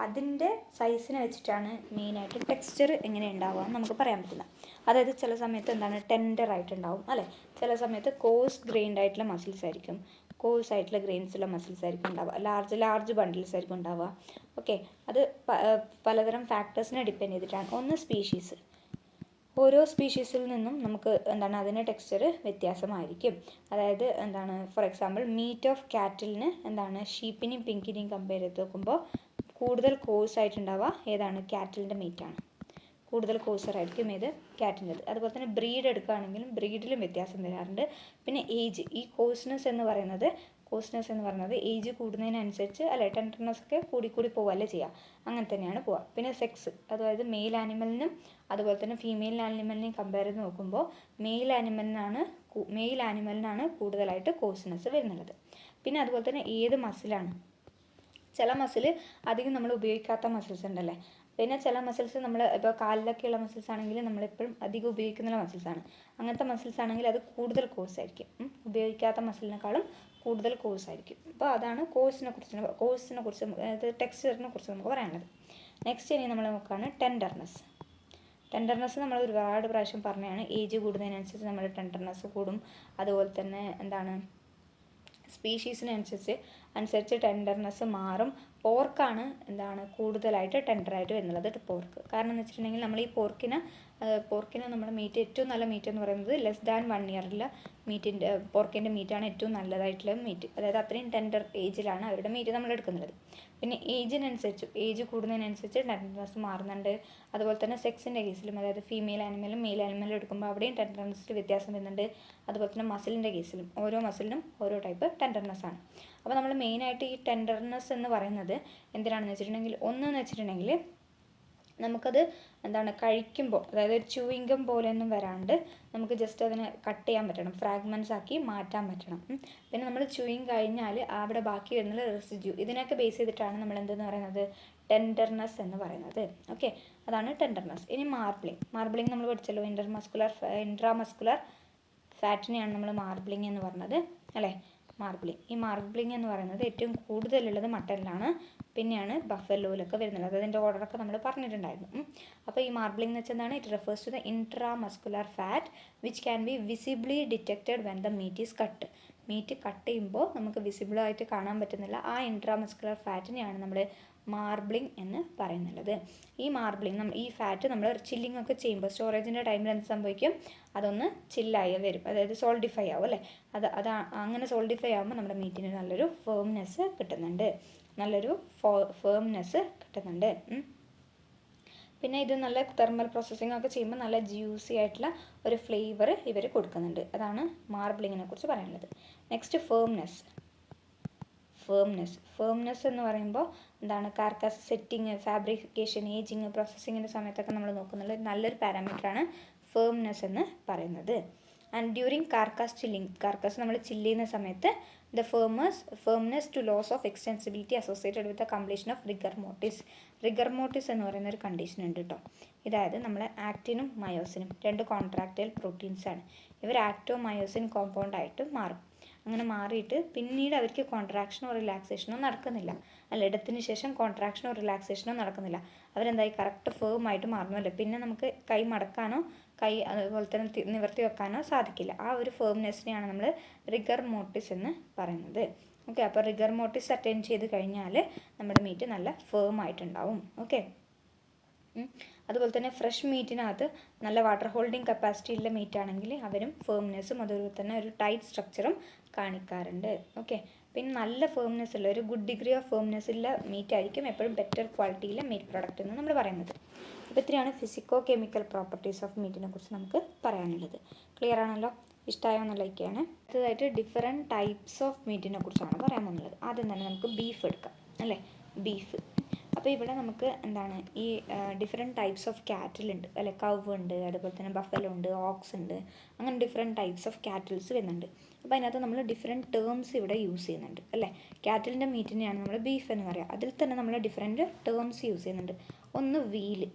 അതിൻ്റെ സൈസിനെ വെച്ചിട്ടാണ് മെയിനായിട്ട് ടെക്സ്ചർ എങ്ങനെ ഉണ്ടാവുക എന്ന് നമുക്ക് പറയാൻ പറ്റുന്നത്. അതായത് ചില സമയത്ത് എന്താണ് ടെൻഡർ ആയിട്ടുണ്ടാവും അല്ലേ, ചില സമയത്ത് കോഴ്സ് ഗ്രെയിൻഡ് ആയിട്ടുള്ള മസിൽസ് ആയിരിക്കും, കോഴ്സ് ആയിട്ടുള്ള ഗ്രെയിൻസുള്ള മസിൽസ് ആയിരിക്കും ഉണ്ടാവുക, ലാർജ് ബണ്ടിൽസ് ആയിരിക്കും ഉണ്ടാവുക. ഓക്കെ. അത് പലതരം ഫാക്ടേഴ്സിനെ ഡിപ്പെൻഡ് ചെയ്തിട്ടാണ്. ഒന്ന് സ്പീഷീസ്, ഓരോ സ്പീഷീസിൽ നിന്നും നമുക്ക് എന്താണ് അതിൻ്റെ ടെക്സ്ചർ വ്യത്യാസമായിരിക്കും. അതായത് എന്താണ് ഫോർ എക്സാമ്പിൾ മീറ്റ് ഓഫ് കാറ്റിലിന് എന്താണ് ഷീപ്പിനെയും പിങ്കിനെയും കമ്പയർ ചെയ്ത് നോക്കുമ്പോൾ കൂടുതൽ കോഴ്സ് ആയിട്ടുണ്ടാവുക ഏതാണ്? കാറ്റിലിൻ്റെ മീറ്റാണ്. കൂടുതൽ കോഴ്സറായിരിക്കും ഏത്? കാറ്റിൻ്റെത്. അതുപോലെ തന്നെ ബ്രീഡ് എടുക്കുകയാണെങ്കിലും ബ്രീഡിലും വ്യത്യാസം വരാറുണ്ട്. പിന്നെ ഏജ്, ഈ കോഴ്സ്നെസ് എന്ന് പറയുന്നത് ഏജ് കൂടുന്നതിനനുസരിച്ച് അല്ലെ, ടെൻഡർനെസ് ഒക്കെ കൂടി പോവല്ലേ ചെയ്യുക, അങ്ങനെ തന്നെയാണ് പോവുക. പിന്നെ സെക്സ്, അതായത് മെയിൽ ആനിമലിനും അതുപോലെ തന്നെ ഫീമെയിൽ ആനിമലിനെയും കമ്പയർ ചെയ്ത് നോക്കുമ്പോൾ മെയിൽ ആനിമലിനാണ് കൂടുതലായിട്ട് കോഴ്സ്നെസ് വരുന്നുള്ളത്. പിന്നെ അതുപോലെ തന്നെ ഏത് മസിലാണ്, ചില മസിൽ അധികം നമ്മൾ ഉപയോഗിക്കാത്ത മസിൽസ് ഉണ്ടല്ലേ, പിന്നെ ചില മസിൽസ് നമ്മൾ ഇപ്പോൾ കാലിലൊക്കെയുള്ള മസിൽസ് ആണെങ്കിൽ നമ്മളെപ്പോഴും അധികം ഉപയോഗിക്കുന്ന മസിൽസാണ്. അങ്ങനത്തെ മസിൽസ് ആണെങ്കിൽ അത് കൂടുതൽ കോഴ്സ് ആയിരിക്കും, ഉപയോഗിക്കാത്ത മസിലിനേക്കാളും കൂടുതൽ കോഴ്സ് ആയിരിക്കും. അപ്പോൾ അതാണ് കോഴ്സിനെ കുറിച്ച് അതായത് ടെക്സ്ചറിനെ കുറിച്ച് നമുക്ക് പറയാനുള്ളത്. നെക്സ്റ്റ് ഇനി നമ്മൾ നോക്കുകയാണ് ടെൻഡർനെസ് നമ്മൾ ഒരുപാട് പ്രാവശ്യം പറഞ്ഞതാണ്. ഏജ് കൂടുന്നതിനനുസരിച്ച് നമ്മുടെ ടെൻഡർനെസ് കൂടും. അതുപോലെ തന്നെ എന്താണ് സ്പീഷീസിനനുസരിച്ച് ടെൻഡർനെസ് മാറും. പോർക്കാണ് എന്താണ് കൂടുതലായിട്ട് ടെൻഡറായിട്ട് വരുന്നത്, പോർക്ക്. കാരണം എന്ന് വെച്ചിട്ടുണ്ടെങ്കിൽ നമ്മൾ ഈ പോർക്കിന് നമ്മുടെ മീറ്റ്, ഏറ്റവും നല്ല മീറ്റ് എന്ന് പറയുന്നത് ലെസ് ദാൻ 1 ഇയറിലുള്ള പോർക്കിൻ്റെ മീറ്റാണ് ഏറ്റവും നല്ലതായിട്ടുള്ള മീറ്റ്. അതായത് അത്രയും ടെൻഡർ ഏജിലാണ് അവരുടെ മീറ്റ് നമ്മൾ എടുക്കുന്നത്. പിന്നെ ഏജ് കൂടുന്നതിനനുസരിച്ച് ടെൻഡർനെസ് മാറുന്നുണ്ട്. അതുപോലെ തന്നെ സെക്സിൻ്റെ കേസിലും, അതായത് ഫീമെയിൽ ആനിമലും മെയിൽ ആനിമലും എടുക്കുമ്പോൾ അവിടെയും ടെൻഡർനെസ്സിൽ വ്യത്യാസം വരുന്നുണ്ട്. അതുപോലെ തന്നെ മസിലിൻ്റെ കേസിലും ഓരോ മസിലിനും ഓരോ ടൈപ്പ് ടെൻഡർനെസ് ആണ്. അപ്പോൾ നമ്മൾ മെയിനായിട്ട് ഈ ടെൻഡർനെസ് എന്ന് പറയുന്നത് എന്തിനാണെന്ന് വെച്ചിട്ടുണ്ടെങ്കിൽ നമുക്കത് എന്താണ് കഴിക്കുമ്പോൾ, അതായത് ഒരു ച്യൂയിങ് ഗം പോലെയൊന്നും വരാണ്ട് നമുക്ക് ജസ്റ്റ് അതിനെ കട്ട് ചെയ്യാൻ പറ്റണം, ഫ്രാഗ്മെൻറ്റ്സ് ആക്കി മാറ്റാൻ പറ്റണം. പിന്നെ നമ്മൾ ച്യൂയിങ് കഴിഞ്ഞാൽ അവിടെ ബാക്കി വരുന്ന റെസിഡ്യൂ, ഇതിനൊക്കെ ബേസ് ചെയ്തിട്ടാണ് നമ്മൾ എന്തെന്ന് പറയുന്നത് ടെൻഡർനെസ് എന്ന് പറയുന്നത്. ഓക്കെ, അതാണ് ടെൻഡർനെസ്. ഇനി മാർബിളിങ് നമ്മൾ പഠിച്ചല്ലോ, ഇൻട്രാമസ്കുലർ ഫാറ്റിനെയാണ് നമ്മൾ മാർബിളിങ് എന്ന് പറഞ്ഞത് അല്ലേ. ഈ മാർബിളിങ് എന്ന് പറയുന്നത് ഏറ്റവും കൂടുതലുള്ളത് മട്ടനിലാണ്, പിന്നെയാണ് ബഫലോയിലൊക്കെ വരുന്നത്. അതിൻ്റെ ഓർഡറൊക്കെ നമ്മൾ പറഞ്ഞിട്ടുണ്ടായിരുന്നു. അപ്പോൾ ഈ മാർബിളിംഗ് എന്ന് വെച്ചാൽ എന്താണ്? It refers to the intramuscular fat which can be visibly detected when the meat is cut. Meat cut ചെയ്യുമ്പോൾ നമുക്ക് വിസിബിളായിട്ട് കാണാൻ പറ്റുന്നില്ല ആ ഇൻട്രാമസ്കുലർ ഫാറ്റിനെയാണ് നമ്മൾ മാർബിളിംഗ് എന്ന് പറയുന്നുള്ളത്. ഈ ഫാറ്റ് നമ്മൾ ചില്ലിംഗ് ഒക്കെ ചെയ്യുമ്പോൾ സ്റ്റോറേജിൻ്റെ ടൈമിൽ എന്ത് സംഭവിക്കും? അതൊന്ന് ചില്ലായി വരും, അതായത് സോൾഡിഫൈ ആവും അല്ലേ. അങ്ങനെ സോൾഡിഫൈ ആകുമ്പോൾ നമ്മുടെ മീറ്റിന് നല്ലൊരു ഫേംനെസ് കിട്ടുന്നുണ്ട്. പിന്നെ ഇത് നല്ല തെർമൽ പ്രോസസ്സിംഗ് ഒക്കെ ചെയ്യുമ്പോൾ നല്ല ജ്യൂസി ആയിട്ടുള്ള ഒരു ഫ്ലേവർ ഇവർ കൊടുക്കുന്നുണ്ട്. അതാണ് മാർബിളിങ്ങിനെ കുറിച്ച് പറയാനുള്ളത്. നെക്സ്റ്റ് ഫേംനെസ് എന്ന് പറയുമ്പോൾ എന്താണ്? കാർക്കാസ് സെറ്റിങ്, ഫാബ്രിക്കേഷൻ, ഏജിങ്, പ്രോസസ്സിങ്ങിൻ്റെ സമയത്തൊക്കെ നമ്മൾ നോക്കുന്നുള്ള നല്ലൊരു പാരാമീറ്ററാണ് ഫേംനെസ് എന്ന് പറയുന്നത്. ആൻഡ് ഡ്യൂറിങ് കാർക്കാസ് നമ്മൾ ചില്ല് ചെയ്യുന്ന സമയത്ത് the firmness to loss of extensibility associated with the completion of rigor mortis എന്ന് പറയുന്ന ഒരു കണ്ടീഷൻ ഉണ്ട് കേട്ടോ. ഇതായത് നമ്മൾ ആക്റ്റിനും മയോസിനും രണ്ട് കോൺട്രാക്റ്റൈൽ പ്രോട്ടീൻസ് ആണ്. ഇവർ ആക്റ്റോ-മയോസിൻ കോമ്പൗണ്ട് ആയിട്ട് മാറും. അങ്ങനെ മാറിയിട്ട് പിന്നീട് അവർക്ക് കോൺട്രാക്ഷനോ റിലാക്സേഷനോ നടക്കുന്നില്ല, ഇടത്തിന് ശേഷം കോൺട്രാക്ഷനോ റിലാക്സേഷനോ നടക്കുന്നില്ല. അവരെന്തായി കറക്റ്റ് ഫേമായിട്ട് മാറുമല്ലോ. പിന്നെ നമുക്ക് കൈ മടക്കാനോ കൈ അതുപോലെ തന്നെ നിവർത്തി വെക്കാനോ സാധിക്കില്ല. ആ ഒരു ഫേംനെസ്സിനെയാണ് നമ്മൾ റിഗർ മോർട്ടിസ് എന്ന് പറയുന്നത്. ഓക്കെ, അപ്പോൾ റിഗർ മോർട്ടിസ് അറ്റൈൻ ചെയ്ത് കഴിഞ്ഞാൽ നമ്മുടെ മീറ്റ് നല്ല ഫേം ആയിട്ടുണ്ടാവും. ഓക്കെ, അതുപോലെ തന്നെ ഫ്രഷ് മീറ്റിനകത്ത് നല്ല വാട്ടർ ഹോൾഡിങ് കപ്പാസിറ്റി ഉള്ള മീറ്റ് ആണെങ്കിൽ അവരും ഫേംനെസ്സും അതുപോലെ തന്നെ ഒരു ടൈറ്റ് സ്ട്രക്ചറും കാണിക്കാറുണ്ട്. ഓക്കെ, പിന്നെ നല്ല ഫേംനെസ് ഉള്ള ഒരു ഗുഡ് ഡിഗ്രി ഓഫ് ഫേംനെസ് ഉള്ള മീറ്റ് ആയിരിക്കും എപ്പോഴും ബെറ്റർ ക്വാളിറ്റിയിലെ മീറ്റ് പ്രോഡക്റ്റ് എന്ന് നമ്മൾ പറയുന്നത്. അപ്പോൾ ഇത്രയാണ് ഫിസിക്കോ കെമിക്കൽ പ്രോപ്പർട്ടീസ് ഓഫ് മീറ്റിനെ കുറിച്ച് നമുക്ക് പറയാനുള്ളത്. ക്ലിയർ ആണല്ലോ? ഇഷ്ടമായോ എന്ന് ലൈക്ക് ചെയ്യണേ. അടുത്തതായിട്ട് ഡിഫറെൻറ്റ് ടൈപ്സ് ഓഫ് മീറ്റിനെ കുറിച്ചാണ് പറയാൻ പോകുന്നത്. ആദ്യം തന്നെ നമുക്ക് ബീഫ് എടുക്കാം അല്ലേ. ബീഫ്, അപ്പോൾ ഇവിടെ നമുക്ക് എന്താണ് ഈ ഡിഫറെൻറ്റ് ടൈപ്സ് ഓഫ് കാറ്റിൽ ഉണ്ട് അല്ലെ. കവ് ഉണ്ട്, അതുപോലെ തന്നെ ബഫലോ ഉണ്ട്, ഓക്സ് ഉണ്ട്, അങ്ങനെ ഡിഫറെൻറ്റ് ടൈപ്സ് ഓഫ് കാറ്റിൽസ് വരുന്നുണ്ട്. അപ്പോൾ അതിനകത്ത് നമ്മൾ ഡിഫറെൻറ്റ് ടേംസ് ഇവിടെ യൂസ് ചെയ്യുന്നുണ്ട് അല്ലേ. കാറ്റിലിൻ്റെ മീറ്റിനെയാണ് നമ്മൾ ബീഫ് എന്ന് പറയുക. അതിൽ തന്നെ നമ്മൾ ഡിഫറെൻറ്റ് ടേംസ് യൂസ് ചെയ്യുന്നുണ്ട്. ഒന്ന് വീല്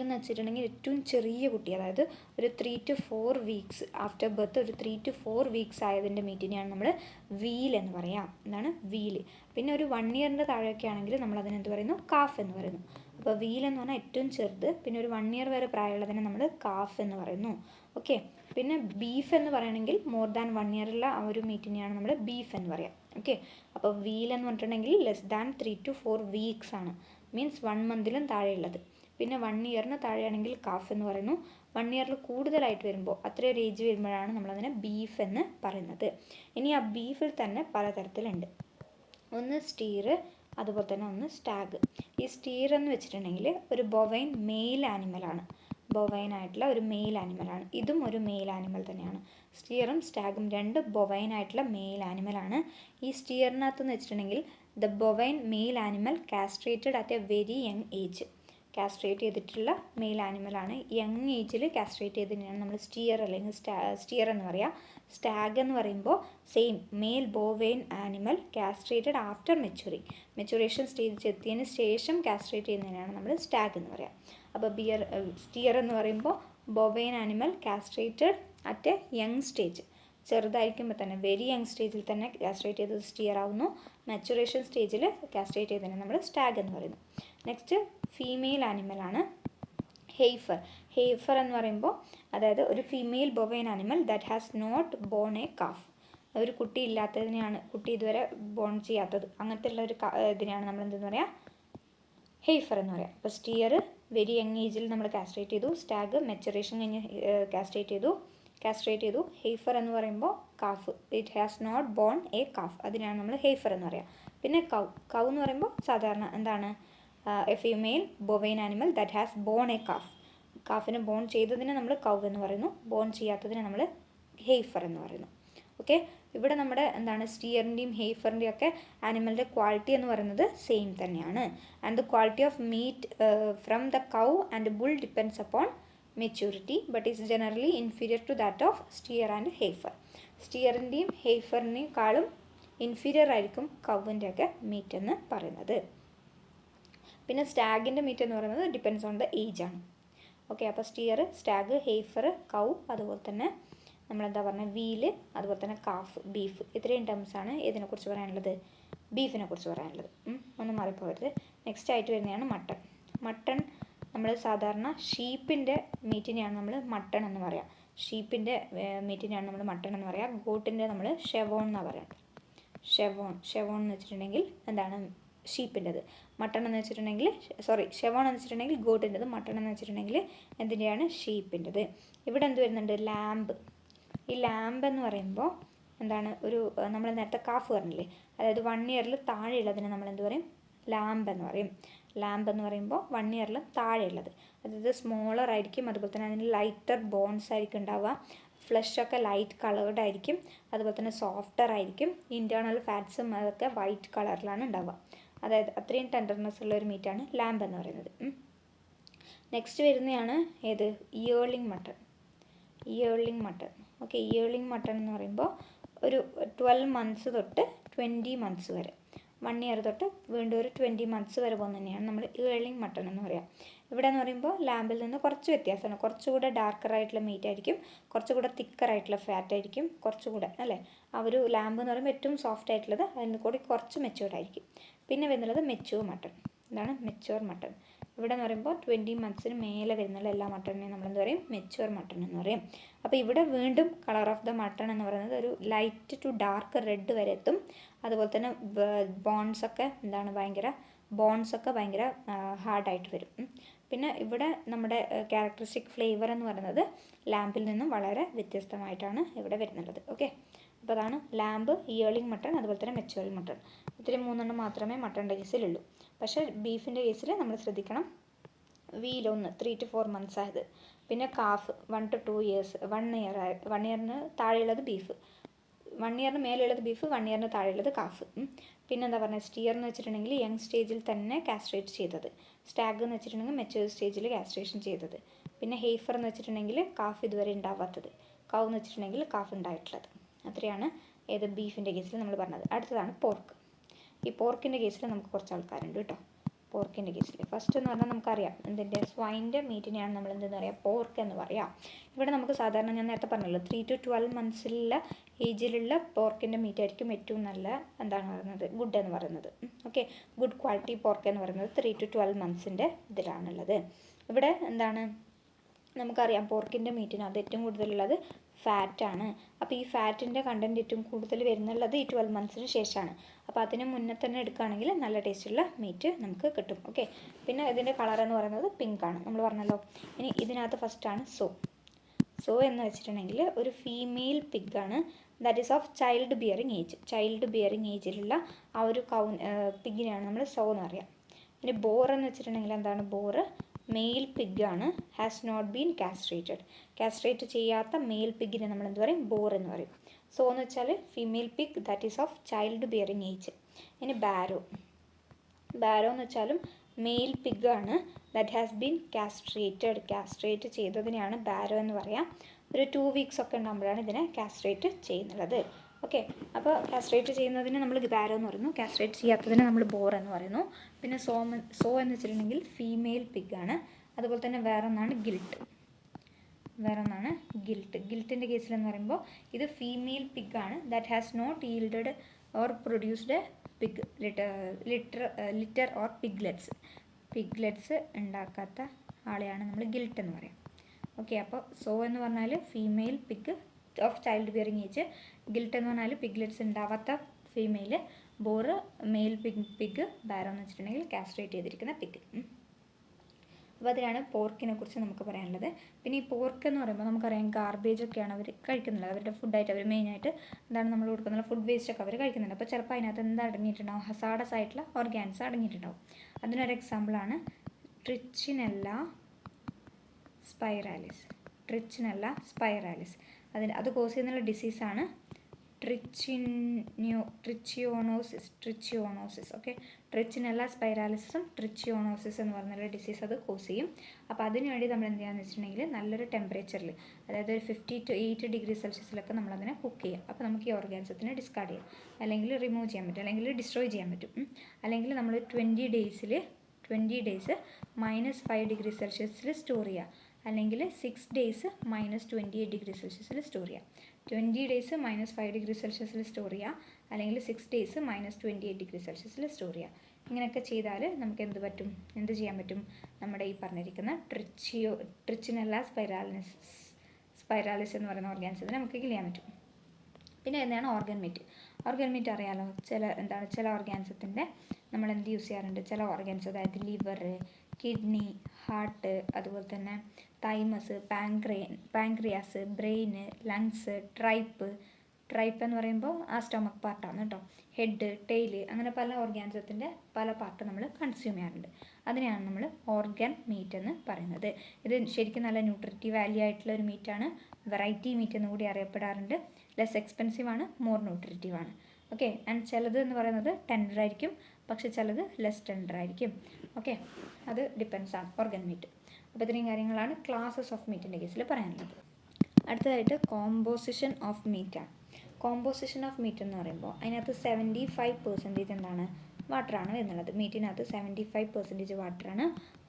എന്ന് വെച്ചിട്ടുണ്ടെങ്കിൽ ഏറ്റവും ചെറിയ കുട്ടി, അതായത് ഒരു 3 to 4 വീക്സ് ആഫ്റ്റർ ബർത്ത്, ഒരു 3 to 4 വീക്സ് ആയതിൻ്റെ മീറ്റിനെയാണ് നമ്മൾ വീൽ എന്ന് പറയാം. എന്താണ് വീല്. പിന്നെ ഒരു 1 ഇയറിൻ്റെ താഴെയൊക്കെ ആണെങ്കിൽ നമ്മൾ അതിനെന്ത് പറയുന്നു, കാഫ് എന്ന് പറയുന്നു. അപ്പോൾ വീൽ എന്ന് പറഞ്ഞാൽ ഏറ്റവും ചെറുത്, പിന്നെ ഒരു 1 ഇയർ വരെ പ്രായമുള്ളതിനെ നമ്മൾ കാഫ് എന്ന് പറയുന്നു. ഓക്കെ, പിന്നെ ബീഫ് എന്ന് പറയുകയാണെങ്കിൽ മോർ ദാൻ 1 ഇയറുള്ള ആ ഒരു മീറ്റിനെയാണ് നമ്മൾ ബീഫ് എന്ന് പറയാം. ഓക്കെ, അപ്പോൾ വീൽ എന്ന് പറഞ്ഞിട്ടുണ്ടെങ്കിൽ ലെസ് ദാൻ 3 to 4 വീക്സ് ആണ്, മീൻസ് 1 മന്തിലും താഴെയുള്ളത്. പിന്നെ 1 ഇയറിന് താഴെയാണെങ്കിൽ കാഫ് എന്ന് പറയുന്നു. 1 ഇയറിൽ കൂടുതലായിട്ട് വരുമ്പോൾ, അത്രയും ഒരു ഏജ് വരുമ്പോഴാണ് നമ്മളതിനെ ബീഫ് എന്ന് പറയുന്നത്. ഇനി ആ ബീഫിൽ തന്നെ പലതരത്തിലുണ്ട്. ഒന്ന് സ്റ്റീർ, അതുപോലെ തന്നെ ഒന്ന് സ്റ്റാഗ്. ഈ സ്റ്റീർ എന്ന് വെച്ചിട്ടുണ്ടെങ്കിൽ ഒരു ബൊവൈൻ മെയിൽ ആനിമലാണ്, ബൊവൈൻ ആയിട്ടുള്ള ഒരു മെയിൽ ആനിമലാണ്. ഇതും ഒരു മെയിൽ ആനിമൽ തന്നെയാണ്. സ്റ്റീറും സ്റ്റാഗും രണ്ട് ബൊവൈൻ ആയിട്ടുള്ള മെയിൽ ആനിമലാണ്. ഈ സ്റ്റീറിനകത്തെന്ന് വെച്ചിട്ടുണ്ടെങ്കിൽ the bovine male animal castrated at a very young age. Castrate ചെയ്തിട്ടുള്ള മെയിൽ ആനിമലാണ്. യങ് ഏജിൽ കാസ്ട്രേറ്റ് ചെയ്തതിനാണ് നമ്മൾ സ്റ്റീർ അല്ലെങ്കിൽ സ്റ്റീർ എന്ന് പറയുക. സ്റ്റാഗ് എന്ന് പറയുമ്പോൾ same male bovine animal castrated after maturation stage എത്തിയതിന് ശേഷം കാസ്ട്രേറ്റ് ചെയ്യുന്നതിനാണ് നമ്മൾ സ്റ്റാഗ് എന്ന് പറയുക. അപ്പോൾ സ്റ്റീർ എന്ന് പറയുമ്പോൾ bovine animal castrated at a young stage, ചെറുതായിരിക്കുമ്പോൾ തന്നെ വെരി യങ് സ്റ്റേജിൽ തന്നെ കാസ്ട്രേറ്റ് ചെയ്തത് സ്റ്റീർ ആവുന്നു. മാച്ചുറേഷൻ സ്റ്റേജിൽ കാസ്ട്രേറ്റ് ചെയ്തതിനെ നമ്മൾ സ്റ്റാഗ് എന്ന് പറയുന്നു. നെക്സ്റ്റ് ഫീമെയിൽ ആനിമലാണ് ഹെയ്ഫർ എന്ന് പറയുമ്പോൾ, അതായത് ഒരു female bovine animal that has not born a calf. ഒരു കുട്ടി ഇല്ലാത്തതിനെയാണ്, കുട്ടി ഇതുവരെ ബോൺ ചെയ്യാത്തത്, അങ്ങനത്തെ ഉള്ള ഒരു ഇതിനെയാണ് നമ്മൾ എന്തെന്ന് പറയുക, ഹെയ്ഫർ എന്ന് പറയാം. അപ്പോൾ സ്റ്റീർ വെരി യങ് ഏജിൽ നമ്മൾ കാസ്ട്രേറ്റ് ചെയ്തു, സ്റ്റാഗ് മെച്ചുറേഷൻ കഴിഞ്ഞ് കാസ്ട്രേറ്റ് ചെയ്തു. ഹെയ്ഫർ എന്ന് പറയുമ്പോൾ calf, it has not born a calf, അതിനാണ് നമ്മൾ ഹെയ്ഫർ എന്ന് പറയുക. പിന്നെ കൗ എന്ന് പറയുമ്പോൾ സാധാരണ എന്താണ്, a female bovine animal that has born a calf. കാഫിന് ബോൺ ചെയ്തതിനെ നമ്മൾ കൗ എന്ന് പറയുന്നു, ബോൺ ചെയ്യാത്തതിനെ നമ്മൾ ഹെയ്ഫർ എന്ന് പറയുന്നു. ഓക്കെ, ഇവിടെ നമ്മുടെ എന്താണ് സ്റ്റീറിൻ്റെയും ഹെയ്ഫറിൻ്റെയും ഒക്കെ ആനിമലിൻ്റെ ക്വാളിറ്റി എന്ന് പറയുന്നത് സെയിം തന്നെയാണ്. And the quality of meat from the cow and bull depends upon maturity but is generally inferior to that of steer and heifer. സ്റ്റിയറിൻ്റെയും ഹെയ്ഫറിനേക്കാളും ഇൻഫീരിയർ ആയിരിക്കും കൗവിൻ്റെയൊക്കെ മീറ്റ് എന്ന് പറയുന്നത്. പിന്നെ സ്റ്റാഗിൻ്റെ മീറ്റ് എന്ന് പറയുന്നത് ഡിപ്പെൻഡ്സ് ഓൺ ദ ഏജ് ആണ്. ഓക്കെ, അപ്പോൾ സ്റ്റിയർ, സ്റ്റാഗ്, ഹെയ്ഫർ, കൗ, അതുപോലെ തന്നെ നമ്മളെന്താ പറയുക വീല്, അതുപോലെ തന്നെ കാഫ്, ബീഫ്. ഇത്രയും ടേംസാണ് ഇതിനെക്കുറിച്ച് പറയാനുള്ളത്, ബീഫിനെ കുറിച്ച് പറയാനുള്ളത്. ഒന്നും മാറിപ്പോകരുത്. നെക്സ്റ്റ് ആയിട്ട് വരുന്നതാണ് മട്ടൺ. നമ്മൾ സാധാരണ ഷീപ്പിൻ്റെ മീറ്റിനെയാണ് നമ്മൾ മട്ടൺ എന്ന് പറയുക. ഷീപ്പിൻ്റെ മീറ്റിനെയാണ് നമ്മൾ മട്ടൺ എന്ന് പറയുക. ഗോട്ടിൻ്റെ നമ്മൾ ഷെവോൺ എന്നാണ് പറയുന്നത്. ഷെവോൺ എന്ന് വെച്ചിട്ടുണ്ടെങ്കിൽ എന്താണ്, ഷീപ്പിൻ്റെത്. മട്ടൺ എന്ന് വെച്ചിട്ടുണ്ടെങ്കിൽ ഷെവോൺ എന്ന് വെച്ചിട്ടുണ്ടെങ്കിൽ ഗോട്ടിൻ്റെത്. മട്ടൺ എന്ന് വെച്ചിട്ടുണ്ടെങ്കിൽ എന്തിൻ്റെയാണ്, ഷീപ്പിൻ്റെത്. ഇവിടെ എന്ത് വരുന്നുണ്ട്, ലാമ്പ്. ഈ ലാമ്പ് എന്ന് പറയുമ്പോൾ എന്താണ്, ഒരു നമ്മൾ നേരത്തെ കാഫ് പറഞ്ഞില്ലേ, അതായത് 1 ഇയറിൽ താഴെയുള്ളതിനെ നമ്മൾ എന്ത് പറയും, ലാമ്പ് എന്ന് പറയും. ലാമ്പ് എന്ന് പറയുമ്പോൾ 1 ഇയറിൽ താഴെയുള്ളത്, അതായത് സ്മോളർ ആയിരിക്കും, അതുപോലെ തന്നെ അതിന് ലൈറ്റർ ബോൺസ് ആയിരിക്കും ഉണ്ടാവുക, ഫ്ലഷൊക്കെ ലൈറ്റ് കളേർഡ് ആയിരിക്കും, അതുപോലെ തന്നെ സോഫ്റ്റർ ആയിരിക്കും, ഇൻറ്റേർണൽ ഫാറ്റ്സും അതൊക്കെ വൈറ്റ് കളറിലാണ് ഉണ്ടാവുക. അതായത് അത്രയും ടെൻഡർനെസ് ഉള്ള ഒരു മീറ്റാണ് ലാമ്പ് എന്ന് പറയുന്നത്. നെക്സ്റ്റ് വരുന്നതാണ് ഏത്, ഇയേർലിംഗ് മട്ടൺ. ഓക്കെ, ഇയേർലിംഗ് മട്ടൺ എന്ന് പറയുമ്പോൾ ഒരു 12 മന്ത്സ് തൊട്ട് 20 മന്ത്സ് വരെ, 1 ഇയർ തൊട്ട് വീണ്ടും ഒരു 20 മന്ത്സ് വരെ പോകുന്നതന്നെയാണ് നമ്മൾ ഇയേർലിംഗ് മട്ടൺ എന്ന് പറയുക. ഇവിടെ എന്ന് പറയുമ്പോൾ ലാമ്പിൽ നിന്ന് കുറച്ച് വ്യത്യാസമാണ്. കുറച്ചുകൂടെ ഡാർക്കർ ആയിട്ടുള്ള മീറ്റ് ആയിരിക്കും, കുറച്ചുകൂടെ തിക്കർ ആയിട്ടുള്ള ഫാറ്റ് ആയിരിക്കും, കുറച്ചുകൂടെ അല്ലേ. ആ ഒരു ലാമ്പ് എന്ന് പറയുമ്പോൾ ഏറ്റവും സോഫ്റ്റ് ആയിട്ടുള്ളത്, അതിന് കൂടി കുറച്ച് മെച്ചുവേർഡ് ആയിരിക്കും. പിന്നെ വരുന്നത് മെച്യൂർ മട്ടൺ. എന്താണ് മെച്യൂർ മട്ടൺ? ഇവിടെ എന്ന് പറയുമ്പോൾ 20 monthsന് മേലെ വരുന്നുള്ള എല്ലാ മട്ടണിനെയും നമ്മൾ എന്ത് പറയും, മെച്യൂർ മട്ടൺ എന്ന് പറയും. അപ്പോൾ ഇവിടെ വീണ്ടും കളർ ഓഫ് ദ മട്ടൺ എന്ന് പറയുന്നത് ഒരു ലൈറ്റ് ടു ഡാർക്ക് റെഡ് വരെ എത്തും. അതുപോലെ തന്നെ ബോൺസൊക്കെ ഭയങ്കര ഹാർഡായിട്ട് വരും. പിന്നെ ഇവിടെ നമ്മുടെ ക്യാരക്ടറിസ്റ്റിക് ഫ്ലേവർ എന്ന് പറയുന്നത് ലാമ്പിൽ നിന്നും വളരെ വ്യത്യസ്തമായിട്ടാണ് ഇവിടെ വരുന്നുള്ളത്. ഓക്കെ, അപ്പോൾ അതാണ് ലാമ്പ്, ഇയർലിംഗ് മട്ടൺ, അതുപോലെ തന്നെ മെച്യൂറിംഗ് മട്ടൺ. ഇത്രയും 3 മാത്രമേ മട്ടണിൻ്റെ കേസിലുള്ളൂ. പക്ഷേ ബീഫിൻ്റെ കേസിൽ നമ്മൾ ശ്രദ്ധിക്കണം, വീൽ 3 to 4 months ആയത്, പിന്നെ കാഫ് 1 to 2 years, 1 ഇയറിന് താഴെയുള്ളത് ബീഫ്, 1 ഇയറിന് മേലെയുള്ളത് ബീഫ്, 1 ഇയറിന് താഴെയുള്ളത് കാഫ്. പിന്നെ എന്താ പറയുക, സ്റ്റീയർ എന്ന് വെച്ചിട്ടുണ്ടെങ്കിൽ യങ് സ്റ്റേജിൽ തന്നെ കാസ്ട്രേറ്റ് ചെയ്തത്, സ്റ്റാഗ് എന്ന് വെച്ചിട്ടുണ്ടെങ്കിൽ മെച്യൂർ സ്റ്റേജിൽ കാസ്ട്രേഷൻ ചെയ്തത്, പിന്നെ ഹെയ്ഫർ എന്ന് വെച്ചിട്ടുണ്ടെങ്കിൽ കാഫ് ഇതുവരെ ഉണ്ടാവാത്തത്, കൗ എന്ന് വെച്ചിട്ടുണ്ടെങ്കിൽ കാഫ് ഉണ്ടായിട്ടുള്ളത്. അത്രയാണ് ഏത് ബീഫിൻ്റെ കേസിൽ നമ്മൾ പറഞ്ഞത്. അടുത്തതാണ് പോർക്ക്. ഈ പോർക്കിൻ്റെ കേസിൽ നമുക്ക് കുറച്ച് ആൾക്കാരുണ്ട് കേട്ടോ. പോർക്കിൻ്റെ കേസിൽ ഫസ്റ്റ് എന്ന് പറഞ്ഞാൽ നമുക്കറിയാം എന്തിൻ്റെ, സ്വൈൻ്റെ മീറ്റിനെയാണ് നമ്മൾ എന്തെന്ന് പറയുക, പോർക്ക് എന്ന് പറയാം. ഇവിടെ നമുക്ക് സാധാരണ ഞാൻ നേരത്തെ പറഞ്ഞല്ലോ 3 to 12 monthsലുള്ള ഏജിലുള്ള പോർക്കിൻ്റെ മീറ്റ് ആയിരിക്കും ഏറ്റവും നല്ല എന്താണ് പറയുന്നത്, ഗുഡ് എന്ന് പറയുന്നത്. ഓക്കെ, ഗുഡ് ക്വാളിറ്റി പോർക്ക് എന്ന് പറയുന്നത് 3 to 12 monthsൻ്റെ ഇതിലാണുള്ളത്. ഇവിടെ എന്താണ് നമുക്കറിയാം, പോർക്കിൻ്റെ മീറ്റിനകത്ത് ഏറ്റവും കൂടുതലുള്ളത് ഫാറ്റാണ്. അപ്പോൾ ഈ ഫാറ്റിൻ്റെ കണ്ടൻറ്റ് ഏറ്റവും കൂടുതൽ വരുന്നുള്ളത് ഈ 12 monthsന് ശേഷമാണ്. അപ്പോൾ അതിന് മുന്നേ തന്നെ എടുക്കുകയാണെങ്കിൽ നല്ല ടേസ്റ്റുള്ള മീറ്റ് നമുക്ക് കിട്ടും. ഓക്കെ, പിന്നെ ഇതിൻ്റെ കളർ എന്ന് പറയുന്നത് പിങ്ക് ആണ്, നമ്മൾ പറഞ്ഞല്ലോ. ഇനി ഇതിനകത്ത് ഫസ്റ്റാണ് സോ എന്ന് വെച്ചിട്ടുണ്ടെങ്കിൽ ഒരു ഫീമെയിൽ പിഗാണ്, that is of child bearing ഏജിലുള്ള ആ ഒരു പിഗിനെയാണ് നമ്മൾ സോ എന്ന് പറയാം. പിന്നെ ബോർ എന്ന് വെച്ചിട്ടുണ്ടെങ്കിൽ എന്താണ്, ബോറ് മെയിൽ പിഗാണ്, ഹാസ് നോട്ട് ബീൻ കാസ്ട്രേറ്റ് ചെയ്യാത്ത മെയിൽ പിഗിനെ നമ്മൾ എന്ത് പറയും, ബോർ എന്ന് പറയും. സോ എന്ന് വെച്ചാൽ female pig, that is of child bearing age. ഇനി ബാരോ എന്ന് വെച്ചാലും മെയിൽ പിഗാണ്, ദാറ്റ് ഹാസ് ബീൻ കാസ്ട്രേറ്റ് ചെയ്തതിനെയാണ് ബാരോ എന്ന് പറയാം. ഒരു 2 weeks ഒക്കെ ഉണ്ടാകുമ്പോഴാണ് ഇതിനെ കാസ്ട്രേറ്റ് ചെയ്യുന്നുള്ളത്. ഓക്കെ, അപ്പോൾ കാസ്ട്രേറ്റ് ചെയ്യുന്നതിന് നമ്മൾ ബാരോ എന്ന് പറയുന്നു, കാസ്ട്രേറ്റ് ചെയ്യാത്തതിന് നമ്മൾ ബോർ എന്ന് പറയുന്നു. പിന്നെ സോ എന്ന് വെച്ചിട്ടുണ്ടെങ്കിൽ ഫീമെയിൽ പിഗാണ്. അതുപോലെ തന്നെ വേറൊന്നാണ് ഗിൽട്ടിൻ്റെ കേസിൽ എന്ന് പറയുമ്പോൾ ഇത് ഫീമെയിൽ പിഗാണ്, that has not yielded or produced pig litter or piglets ഉണ്ടാക്കാത്ത ആളെയാണ് നമ്മൾ ഗിൽട്ട് എന്ന് പറയാം. ഓക്കെ, അപ്പോൾ സോ എന്ന് പറഞ്ഞാൽ female pig of child bearing age, gilt എന്ന് പറഞ്ഞാൽ പിഗ്ലെറ്റ്സ് ഉണ്ടാവാത്ത female, boar male pig, barrow എന്ന് വെച്ചിട്ടുണ്ടെങ്കിൽ കാസ്ട്രേറ്റ് ചെയ്തിരിക്കുന്ന പിഗ്. അപ്പോൾ അതിനാണ് പോർക്കിനെ കുറിച്ച് നമുക്ക് പറയാനുള്ളത്. പിന്നെ ഈ പോർക്ക് എന്ന് പറയുമ്പോൾ നമുക്കറിയാം ഗാർബേജ് ഒക്കെയാണ് അവർ കഴിക്കുന്നുള്ളത്, അവരുടെ ഫുഡായിട്ട് അവർ മെയിനായിട്ട് എന്താണ് നമ്മൾ കൊടുക്കുന്ന ഫുഡ് വേസ്റ്റ് ഒക്കെ അവർ കഴിക്കുന്നുണ്ട്. അപ്പോൾ ചിലപ്പോൾ അതിനകത്ത് എന്താ അടങ്ങിയിട്ടുണ്ടാവും, ഹസാഡസ് ആയിട്ടുള്ള ഓർഗാൻസ് അടങ്ങിയിട്ടുണ്ടാവും. അതിനൊരു എക്സാമ്പിളാണ് ട്രിച്ചിനെല്ല സ്പൈറാലിസ്. അത് കോസ് ചെയ്യുന്നുള്ള ഡിസീസാണ് ട്രിച്ചിയോണോസിസ്. ഓക്കെ, ട്രിച്ചിനെല്ല സ്പൈറാലിസും ട്രിച്ചിയോണോസിസ് എന്ന് പറഞ്ഞൊരു ഡിസീസ് അത് കോസ് ചെയ്യും. അപ്പോൾ അതിനുവേണ്ടി നമ്മൾ എന്ത് ചെയ്യാന്ന് വെച്ചിട്ടുണ്ടെങ്കിൽ നല്ലൊരു ടെമ്പറേച്ചറിൽ, അതായത് ഒരു 50 to 8 degree Celsiusലൊക്കെ നമ്മളതിനെ കുക്ക് ചെയ്യാം. അപ്പോൾ നമുക്ക് ഈ ഓർഗാൻസത്തിനെ ഡിസ്കാർഡ് ചെയ്യാം, അല്ലെങ്കിൽ റിമൂവ് ചെയ്യാൻ പറ്റും, അല്ലെങ്കിൽ ഡിസ്ട്രോയ് ചെയ്യാൻ പറ്റും. അല്ലെങ്കിൽ നമ്മൾ 20 days -5 degree Celsiusൽ സ്റ്റോർ ചെയ്യുക, അല്ലെങ്കിൽ 6 days -28 degree Celsiusൽ സ്റ്റോർ ചെയ്യുക. 20 days -5 degree Celsiusൽ സ്റ്റോർ ചെയ്യുക, അല്ലെങ്കിൽ 6 days -28 degree Celsiusൽ സ്റ്റോർ ചെയ്യുക. ഇങ്ങനെയൊക്കെ ചെയ്താൽ നമുക്ക് എന്ത് ചെയ്യാൻ പറ്റും, നമ്മുടെ ഈ പറഞ്ഞിരിക്കുന്ന ട്രിച്ചിനെല്ല സ്പൈറാലിസ് എന്ന് പറയുന്ന ഓർഗാൻസത്തിനെ നമുക്ക് കിൽ ചെയ്യാൻ പറ്റും. പിന്നെ എന്താണ് ഓർഗൻ മീറ്റ് അറിയാലോ. ചില ഓർഗാൻസത്തിൻ്റെ നമ്മൾ എന്ത് യൂസ് ചെയ്യാറുണ്ട്, ചില ഓർഗൻസ്, അതായത് ലിവർ, കിഡ്നി, ഹാർട്ട്, അതുപോലെ തന്നെ തൈമസ്, പാൻക്രിയാസ്, ബ്രെയിന്, ലങ്സ്, ട്രൈപ്പ് എന്ന് പറയുമ്പോൾ ആ സ്റ്റൊമക്ക് പാർട്ടാണ് കേട്ടോ. ഹെഡ്, ടെയില്, അങ്ങനെ പല ഓർഗാൻസത്തിൻ്റെ പല പാർട്ട് നമ്മൾ കൺസ്യൂം ചെയ്യാറുണ്ട്. അതിനെയാണ് നമ്മൾ ഓർഗൻ മീറ്റ് എന്ന് പറയുന്നത്. ഇത് ശരിക്കും നല്ല ന്യൂട്രിറ്റീവ് വാല്യൂ ആയിട്ടുള്ള ഒരു മീറ്റാണ്. വെറൈറ്റി മീറ്റ് എന്ന് കൂടി അറിയപ്പെടാറുണ്ട്. ലെസ് എക്സ്പെൻസീവ് ആണ്, മോർ ന്യൂട്രിറ്റീവ് ആണ്. ഓക്കെ, ആൻഡ് ചിലത് എന്ന് പറയുന്നത് ടെൻഡർ ആയിരിക്കും, പക്ഷെ ചിലത് ലെസ് ടെൻഡർ ആയിരിക്കും. ഓക്കെ, അത് ഡിപ്പെൻസ് ആണ് ഓർഗൻ മീറ്റ്. അപ്പോൾ ഇത്രയും കാര്യങ്ങളാണ് ക്ലാസസ് ഓഫ് മീറ്റിൻ്റെ കേസിൽ പറയാനുള്ളത്. അടുത്തതായിട്ട് കോമ്പോസിഷൻ ഓഫ് മീറ്റാണ്. കോമ്പോസിഷൻ ഓഫ് മീറ്റ് എന്ന് പറയുമ്പോൾ അതിനകത്ത് 75% എന്താണ്, വാട്ടറാണ് വരുന്നുള്ളത്. മീറ്റിനകത്ത് 75% വാട്ടറാണ്,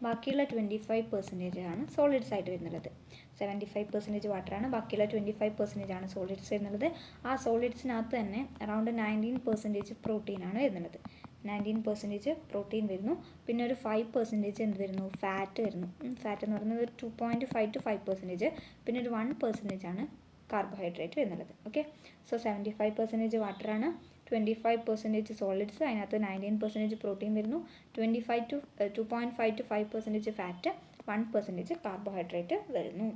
ബാക്കിയുള്ള 25% ആണ് സോളിഡ്സ് ആയിട്ട് വരുന്നുള്ളത്. 75% വാട്ടറാണ്, ബാക്കിയുള്ള 25% ആണ് സോളിഡ്സ് വരുന്നുള്ളത്. ആ സോളിഡ്സിനകത്ത് തന്നെ അറൗണ്ട് 19% പ്രോട്ടീനാണ് വരുന്നുള്ളത്. 19% പ്രോട്ടീൻ വരുന്നു, പിന്നെ ഒരു 5% എന്ത് വരുന്നു, ഫാറ്റ് വരുന്നു. ഫാറ്റ് എന്ന് പറയുന്നത് ഒരു 2.5 to 5%, പിന്നെ ഒരു 1% ആണ് കാർബോഹൈഡ്രേറ്റ് വരുന്നുള്ളത്. ഓക്കെ, സോ 75% വാട്ടറാണ്, 25% സോളിഡ്സ്, അതിനകത്ത് 19% പ്രോട്ടീൻ വരുന്നു, 2.5 to 5% ഫാറ്റ്, 1% കാർബോഹൈഡ്രേറ്റ് വരുന്നു.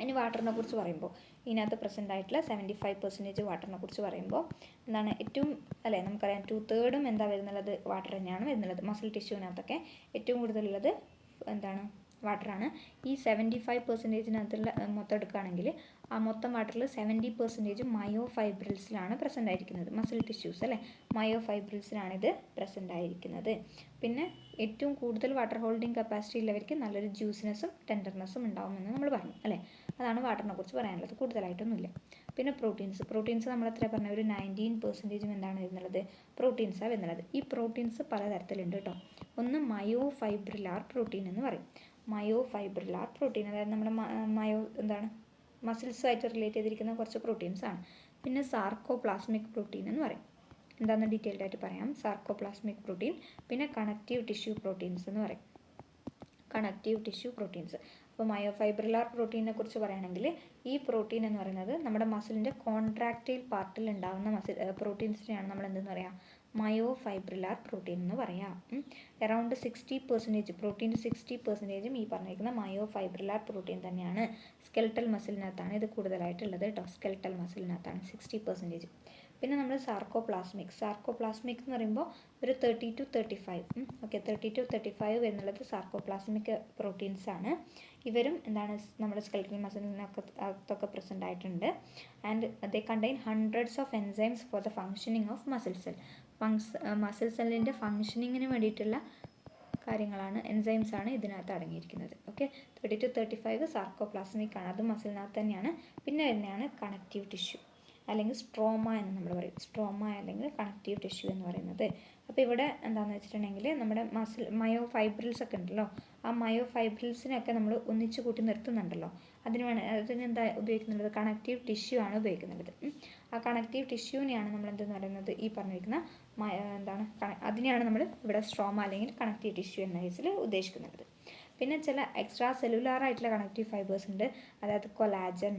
ഇനി വാട്ടറിനെ കുറിച്ച് പറയുമ്പോൾ ഇതിനകത്ത് പ്രസൻ്റ് ആയിട്ടുള്ള 75% വാട്ടറിനെ കുറിച്ച് പറയുമ്പോൾ എന്താണ് ഏറ്റവും അല്ലേ, നമുക്കറിയാം 2/3 എന്താ വരുന്നുള്ളത്, വാട്ടർ തന്നെയാണ് വരുന്നുള്ളത്. മസിൽ ടിഷ്യൂവിനകത്തൊക്കെ ഏറ്റവും കൂടുതലുള്ളത് എന്താണ്, വാട്ടറാണ്. ഈ 75%-നകത്തുള്ള മൊത്തം എടുക്കുകയാണെങ്കിൽ ആ മൊത്തം വാട്ടറിൽ 70% മയോ ഫൈബ്രിൽസിലാണ് പ്രസൻ്റ് ആയിരിക്കുന്നത്. മസിൽ ടിഷ്യൂസ് അല്ലേ, മയോ ഫൈബ്രിൽസിലാണ് ഇത് പ്രസൻ്റ് ആയിരിക്കുന്നത്. പിന്നെ ഏറ്റവും കൂടുതൽ വാട്ടർ ഹോൾഡിംഗ് കപ്പാസിറ്റി ഉള്ളവർക്ക് നല്ലൊരു ജ്യൂസിനെസ്സും ടെൻഡർനെസ്സും ഉണ്ടാവുമെന്ന് നമ്മൾ പറഞ്ഞു അല്ലേ. അതാണ് വാട്ടറിനെ കുറിച്ച് പറയാനുള്ളത്, കൂടുതലായിട്ടൊന്നുമില്ല. പിന്നെ പ്രോട്ടീൻസ് നമ്മൾ എത്ര പറഞ്ഞ ഒരു 19% എന്താണ് വരുന്നുള്ളത്, പ്രോട്ടീൻസാണ് വരുന്നുള്ളത്. ഈ പ്രോട്ടീൻസ് പലതരത്തിലുണ്ട് കേട്ടോ. ഒന്ന് മയോ ഫൈബ്രിലാർ പ്രോട്ടീൻ എന്ന് പറയും. മയോ ഫൈബ്രിലാർ പ്രോട്ടീൻ അതായത് നമ്മുടെ മയോ എന്താണ് മസിൽസുമായിട്ട് റിലേറ്റ് ചെയ്തിരിക്കുന്ന കുറച്ച് പ്രോട്ടീൻസ് ആണ്. പിന്നെ സാർക്കോപ്ലാസ്മിക് പ്രോട്ടീൻ എന്ന് പറയും. എന്താണെന്ന് ഡീറ്റെയിൽഡ് ആയിട്ട് പറയാം. സാർക്കോപ്ലാസ്മിക് പ്രോട്ടീൻ, പിന്നെ കണക്റ്റീവ് ടിഷ്യൂ പ്രോട്ടീൻസ് എന്ന് പറയും. Connective tissue proteins. അപ്പോൾ മയോഫൈബ്രിലാർ പ്രോട്ടീനെ കുറിച്ച് പറയുകയാണെങ്കിൽ ഈ പ്രോട്ടീൻ എന്ന് പറയുന്നത് നമ്മുടെ മസിലിൻ്റെ കോൺട്രാക്റ്റൈൽ പാർട്ടിൽ ഉണ്ടാകുന്ന പ്രോട്ടീൻസിനെയാണ് നമ്മൾ എന്തെന്ന് പറയാം, മയോഫൈബ്രിലാർ പ്രോട്ടീൻ എന്ന് പറയാം. അറൗണ്ട് 60% പ്രോട്ടീൻ്റെ 60% ഈ പറഞ്ഞിരിക്കുന്ന മയോഫൈബ്രിലാർ പ്രോട്ടീൻ തന്നെയാണ്. സ്കെൽട്ടൽ മസിലിനകത്താണ് ഇത് കൂടുതലായിട്ടുള്ളത് കേട്ടോ. സ്കെൽട്ടൽ മസിലിനകത്താണ് 60%. പിന്നെ നമ്മൾ സാർക്കോപ്ലാസ്മിക് എന്ന് പറയുമ്പോൾ ഒരു 30 to 35 ഓക്കെ 30 to 35 എന്നുള്ളത് സാർക്കോപ്ലാസ്മിക് പ്രോട്ടീൻസ് ആണ്. ഇവരും എന്താണ് നമ്മുടെ സ്കെൽട്ടൽ മസിലിനകത്തൊക്കെ പ്രസൻ്റ് ആയിട്ടുണ്ട്. And they contain hundreds of enzymes for the functioning of muscle cell. Muscle സെല്ലിൻ്റെ ഫങ്ഷനിങ്ങിന് വേണ്ടിയിട്ടുള്ള കാര്യങ്ങളാണ്, എൻസൈംസ് ആണ് ഇതിനകത്ത് അടങ്ങിയിരിക്കുന്നത്. ഓക്കെ, 30 to 35 സാർക്കോപ്ലാസ്മിക് ആണ്, അത് മസിലിനകത്ത് തന്നെയാണ്. പിന്നെ തന്നെയാണ് കണക്റ്റീവ് ടിഷ്യൂ അല്ലെങ്കിൽ സ്ട്രോമ എന്ന് നമ്മൾ പറയും. സ്ട്രോമ അല്ലെങ്കിൽ കണക്റ്റീവ് ടിഷ്യൂ എന്ന് പറയുന്നത്. അപ്പോൾ ഇവിടെ എന്താണെന്ന് വെച്ചിട്ടുണ്ടെങ്കിൽ നമ്മുടെ മയോ ഫൈബ്രിൽസ് ഒക്കെ ഉണ്ടല്ലോ, ആ മയോ ഫൈബ്രിൽസിനൊക്കെ നമ്മൾ ഒന്നിച്ച് കൂട്ടി നിർത്തുന്നുണ്ടല്ലോ, അതിനെന്താ ഉപയോഗിക്കുന്നത്, കണക്റ്റീവ് ടിഷ്യൂ ആണ് ഉപയോഗിക്കുന്നത്. ആ കണക്റ്റീവ് ടിഷ്യൂവിനെയാണ് നമ്മൾ എന്തെന്ന് പറയുന്നത്, ഈ പറഞ്ഞിരിക്കുന്ന അതിനെയാണ് നമ്മൾ ഇവിടെ സ്ട്രോമ അല്ലെങ്കിൽ കണക്റ്റീവ് ടിഷ്യൂ എന്ന കേസിൽ ഉദ്ദേശിക്കുന്നത്. പിന്നെ ചില എക്സ്ട്രാ സെല്ലുലാർ ആയിട്ടുള്ള കണക്റ്റീവ് ഫൈബേഴ്സ് ഉണ്ട്, അതായത് കൊലാജൻ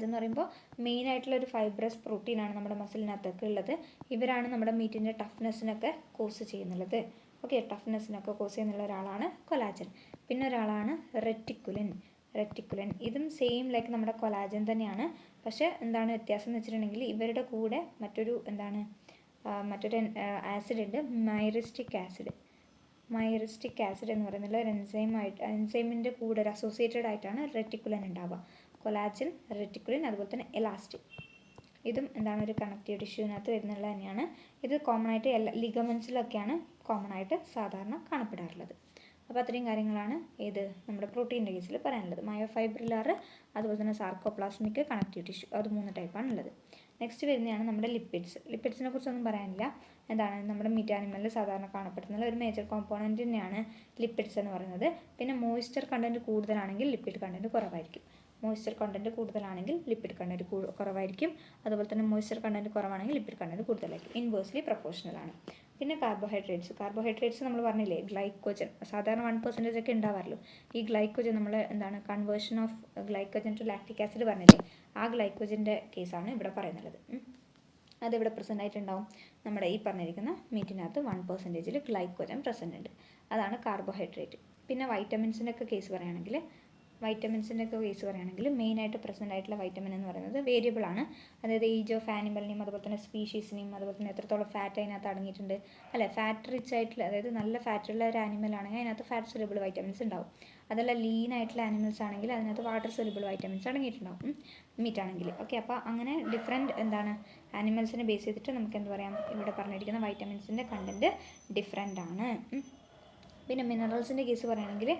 എന്ന് പറയുമ്പോൾ മെയിൻ ആയിട്ടുള്ള ഒരു ഫൈബ്രസ് പ്രോട്ടീനാണ് നമ്മുടെ മസിലിനകത്തൊക്കെ ഉള്ളത്. ഇവരാണ് നമ്മുടെ മീറ്റിൻ്റെ ടഫ്നെസ്സിനൊക്കെ കോസ് ചെയ്യുന്നുള്ളത്. ഓക്കെ, ടഫ്നെസ്സിനൊക്കെ കോസ് ചെയ്യുന്നുള്ള ഒരാളാണ് കൊലാജൻ. പിന്നെ ഒരാളാണ് റെറ്റിക്കുലിൻ. ഇതും സെയിം ലൈക്ക് നമ്മുടെ കൊലാജൻ തന്നെയാണ്. പക്ഷേ എന്താണ് വ്യത്യാസം എന്ന് വെച്ചിട്ടുണ്ടെങ്കിൽ ഇവരുടെ കൂടെ മറ്റൊരു ആസിഡ് ഉണ്ട്, മൈറിസ്റ്റിക് ആസിഡ് എന്ന് പറയുന്നത് ഒരു എൻസൈമിൻ്റെ കൂടെ ഒരു അസോസിയേറ്റഡ് ആയിട്ടാണ് റെറ്റിക്കുലിൻ ഉണ്ടാവുക. കൊലാജൻ, റെറ്റിക്കുലിൻ, അതുപോലെ തന്നെ എലാസ്റ്റിൻ. ഇതും എന്താണ് ഒരു കണക്റ്റീവ് ടിഷ്യൂവിനകത്ത് വരുന്നുള്ളത് തന്നെയാണ്. ഇത് കോമൺ ആയിട്ട് ലിഗമെൻസിലൊക്കെയാണ് കോമൺ ആയിട്ട് സാധാരണ കാണപ്പെടാറുള്ളത്. അപ്പോൾ അത്രയും കാര്യങ്ങളാണ് നമ്മുടെ പ്രോട്ടീൻ്റെ കേസിൽ പറയാനുള്ളത്. മയോഫൈബ്രിലാർ, അതുപോലെ തന്നെ സാർക്കോപ്ലാസ്മിക്, കണക്റ്റീവ് ടിഷ്യൂ, അത് 3 ടൈപ്പാണ് ഉള്ളത്. നെക്സ്റ്റ് വരുന്നതാണ് നമ്മുടെ ലിപ്പിഡ്സിനെ കുറിച്ചൊന്നും പറയാനില്ല. എന്താണ് നമ്മുടെ മീറ്റ് ആനിമലിൽ സാധാരണ കാണപ്പെടുന്ന ഒരു മേജർ കോമ്പോണൻറ്റ് തന്നെയാണ് ലിപ്പിഡ്സ് എന്ന് പറയുന്നത്. പിന്നെ മോയ്സ്ചർ കണ്ടൻറ്റ് കൂടുതലാണെങ്കിൽ ലിപ്പിഡ് കണ്ടൻറ്റ് കുറവായിരിക്കും. മോയ്സ്ചർ കണ്ടൻറ്റ് കൂടുതലാണെങ്കിൽ ലിപ്പിഡ് കണ്ടൻറ്റ് കുറവായിരിക്കും. അതുപോലെ തന്നെ മോയ്സ്ചർ കണ്ടൻറ്റ് കുറവാണെങ്കിൽ ലിപ്പിഡ് കണ്ടൻറ്റ് കൂടുതലായിരിക്കും. ഇൻവേഴ്സ്ലി പ്രൊപ്പോർഷണൽ ആണ്. പിന്നെ കാർബോഹൈഡ്രേറ്റ്സ് നമ്മൾ പറഞ്ഞില്ലേ, ഗ്ലൈക്കോജൻ സാധാരണ 1% ഒക്കെ ഉണ്ടാവാറുള്ളൂ. ഈ ഗ്ലൈക്കോജൻ നമ്മൾ conversion of glycogen to lactic acid പറഞ്ഞില്ലേ, ആ ഗ്ലൈക്കോജൻ്റെ കേസാണ് ഇവിടെ പറയുന്നത്. അതിവിടെ പ്രസൻ്റ് ആയിട്ടുണ്ടാവും. നമ്മുടെ ഈ പറഞ്ഞിരിക്കുന്ന മീറ്റിനകത്ത് 1% ഗ്ലൈക്കോജൻ പ്രസൻ്റ് ഉണ്ട്. അതാണ് കാർബോഹൈഡ്രേറ്റ്. പിന്നെ വൈറ്റമിൻസിൻ്റെ ഒക്കെ കേസ് പറയുകയാണെങ്കിൽ മെയിനായിട്ട് പ്രസൻ്റ് ആയിട്ടുള്ള വൈറ്റമിൻ എന്ന് പറയുന്നത് വേരിയബിൾ ആണ്. അതായത് ഏജ് ഓഫ് ആനിമലിനെയും അതുപോലെ തന്നെ സ്പീഷീസിനെയും അതുപോലെ തന്നെ എത്രത്തോളം ഫാറ്റ് അതിനകത്ത് അടങ്ങിയിട്ടുണ്ട് അല്ലേ. ഫാറ്റ് റിച്ച് ആയിട്ടുള്ള, അതായത് നല്ല ഫാറ്റുള്ള ഒരു ആനിമൽ ആണെങ്കിൽ അതിനകത്ത് ഫാറ്റ് സൊല്യൂബിൾ വൈറ്റമിൻസ് ഉണ്ടാവും. അതല്ല ലീൻ ആയിട്ടുള്ള ആനിമൽസ് ആണെങ്കിൽ അതിനകത്ത് വാട്ടർ സൊല്യൂബിൾ വൈറ്റമിൻസ് അടങ്ങിയിട്ടുണ്ടാവും മീറ്റ് ആണെങ്കിൽ. ഓക്കെ, അപ്പോൾ അങ്ങനെ ഡിഫറെൻറ്റ് ആനിമൽസിനെ ബേസ് ചെയ്തിട്ട് നമുക്ക് എന്ത് പറയാം, ഇവിടെ പറഞ്ഞിരിക്കുന്ന വൈറ്റമിൻസിൻ്റെ കണ്ടൻറ്റ് ഡിഫറെൻ്റ് ആണ്. പിന്നെ മിനറൽസിൻ്റെ കേസ് പറയുകയാണെങ്കിൽ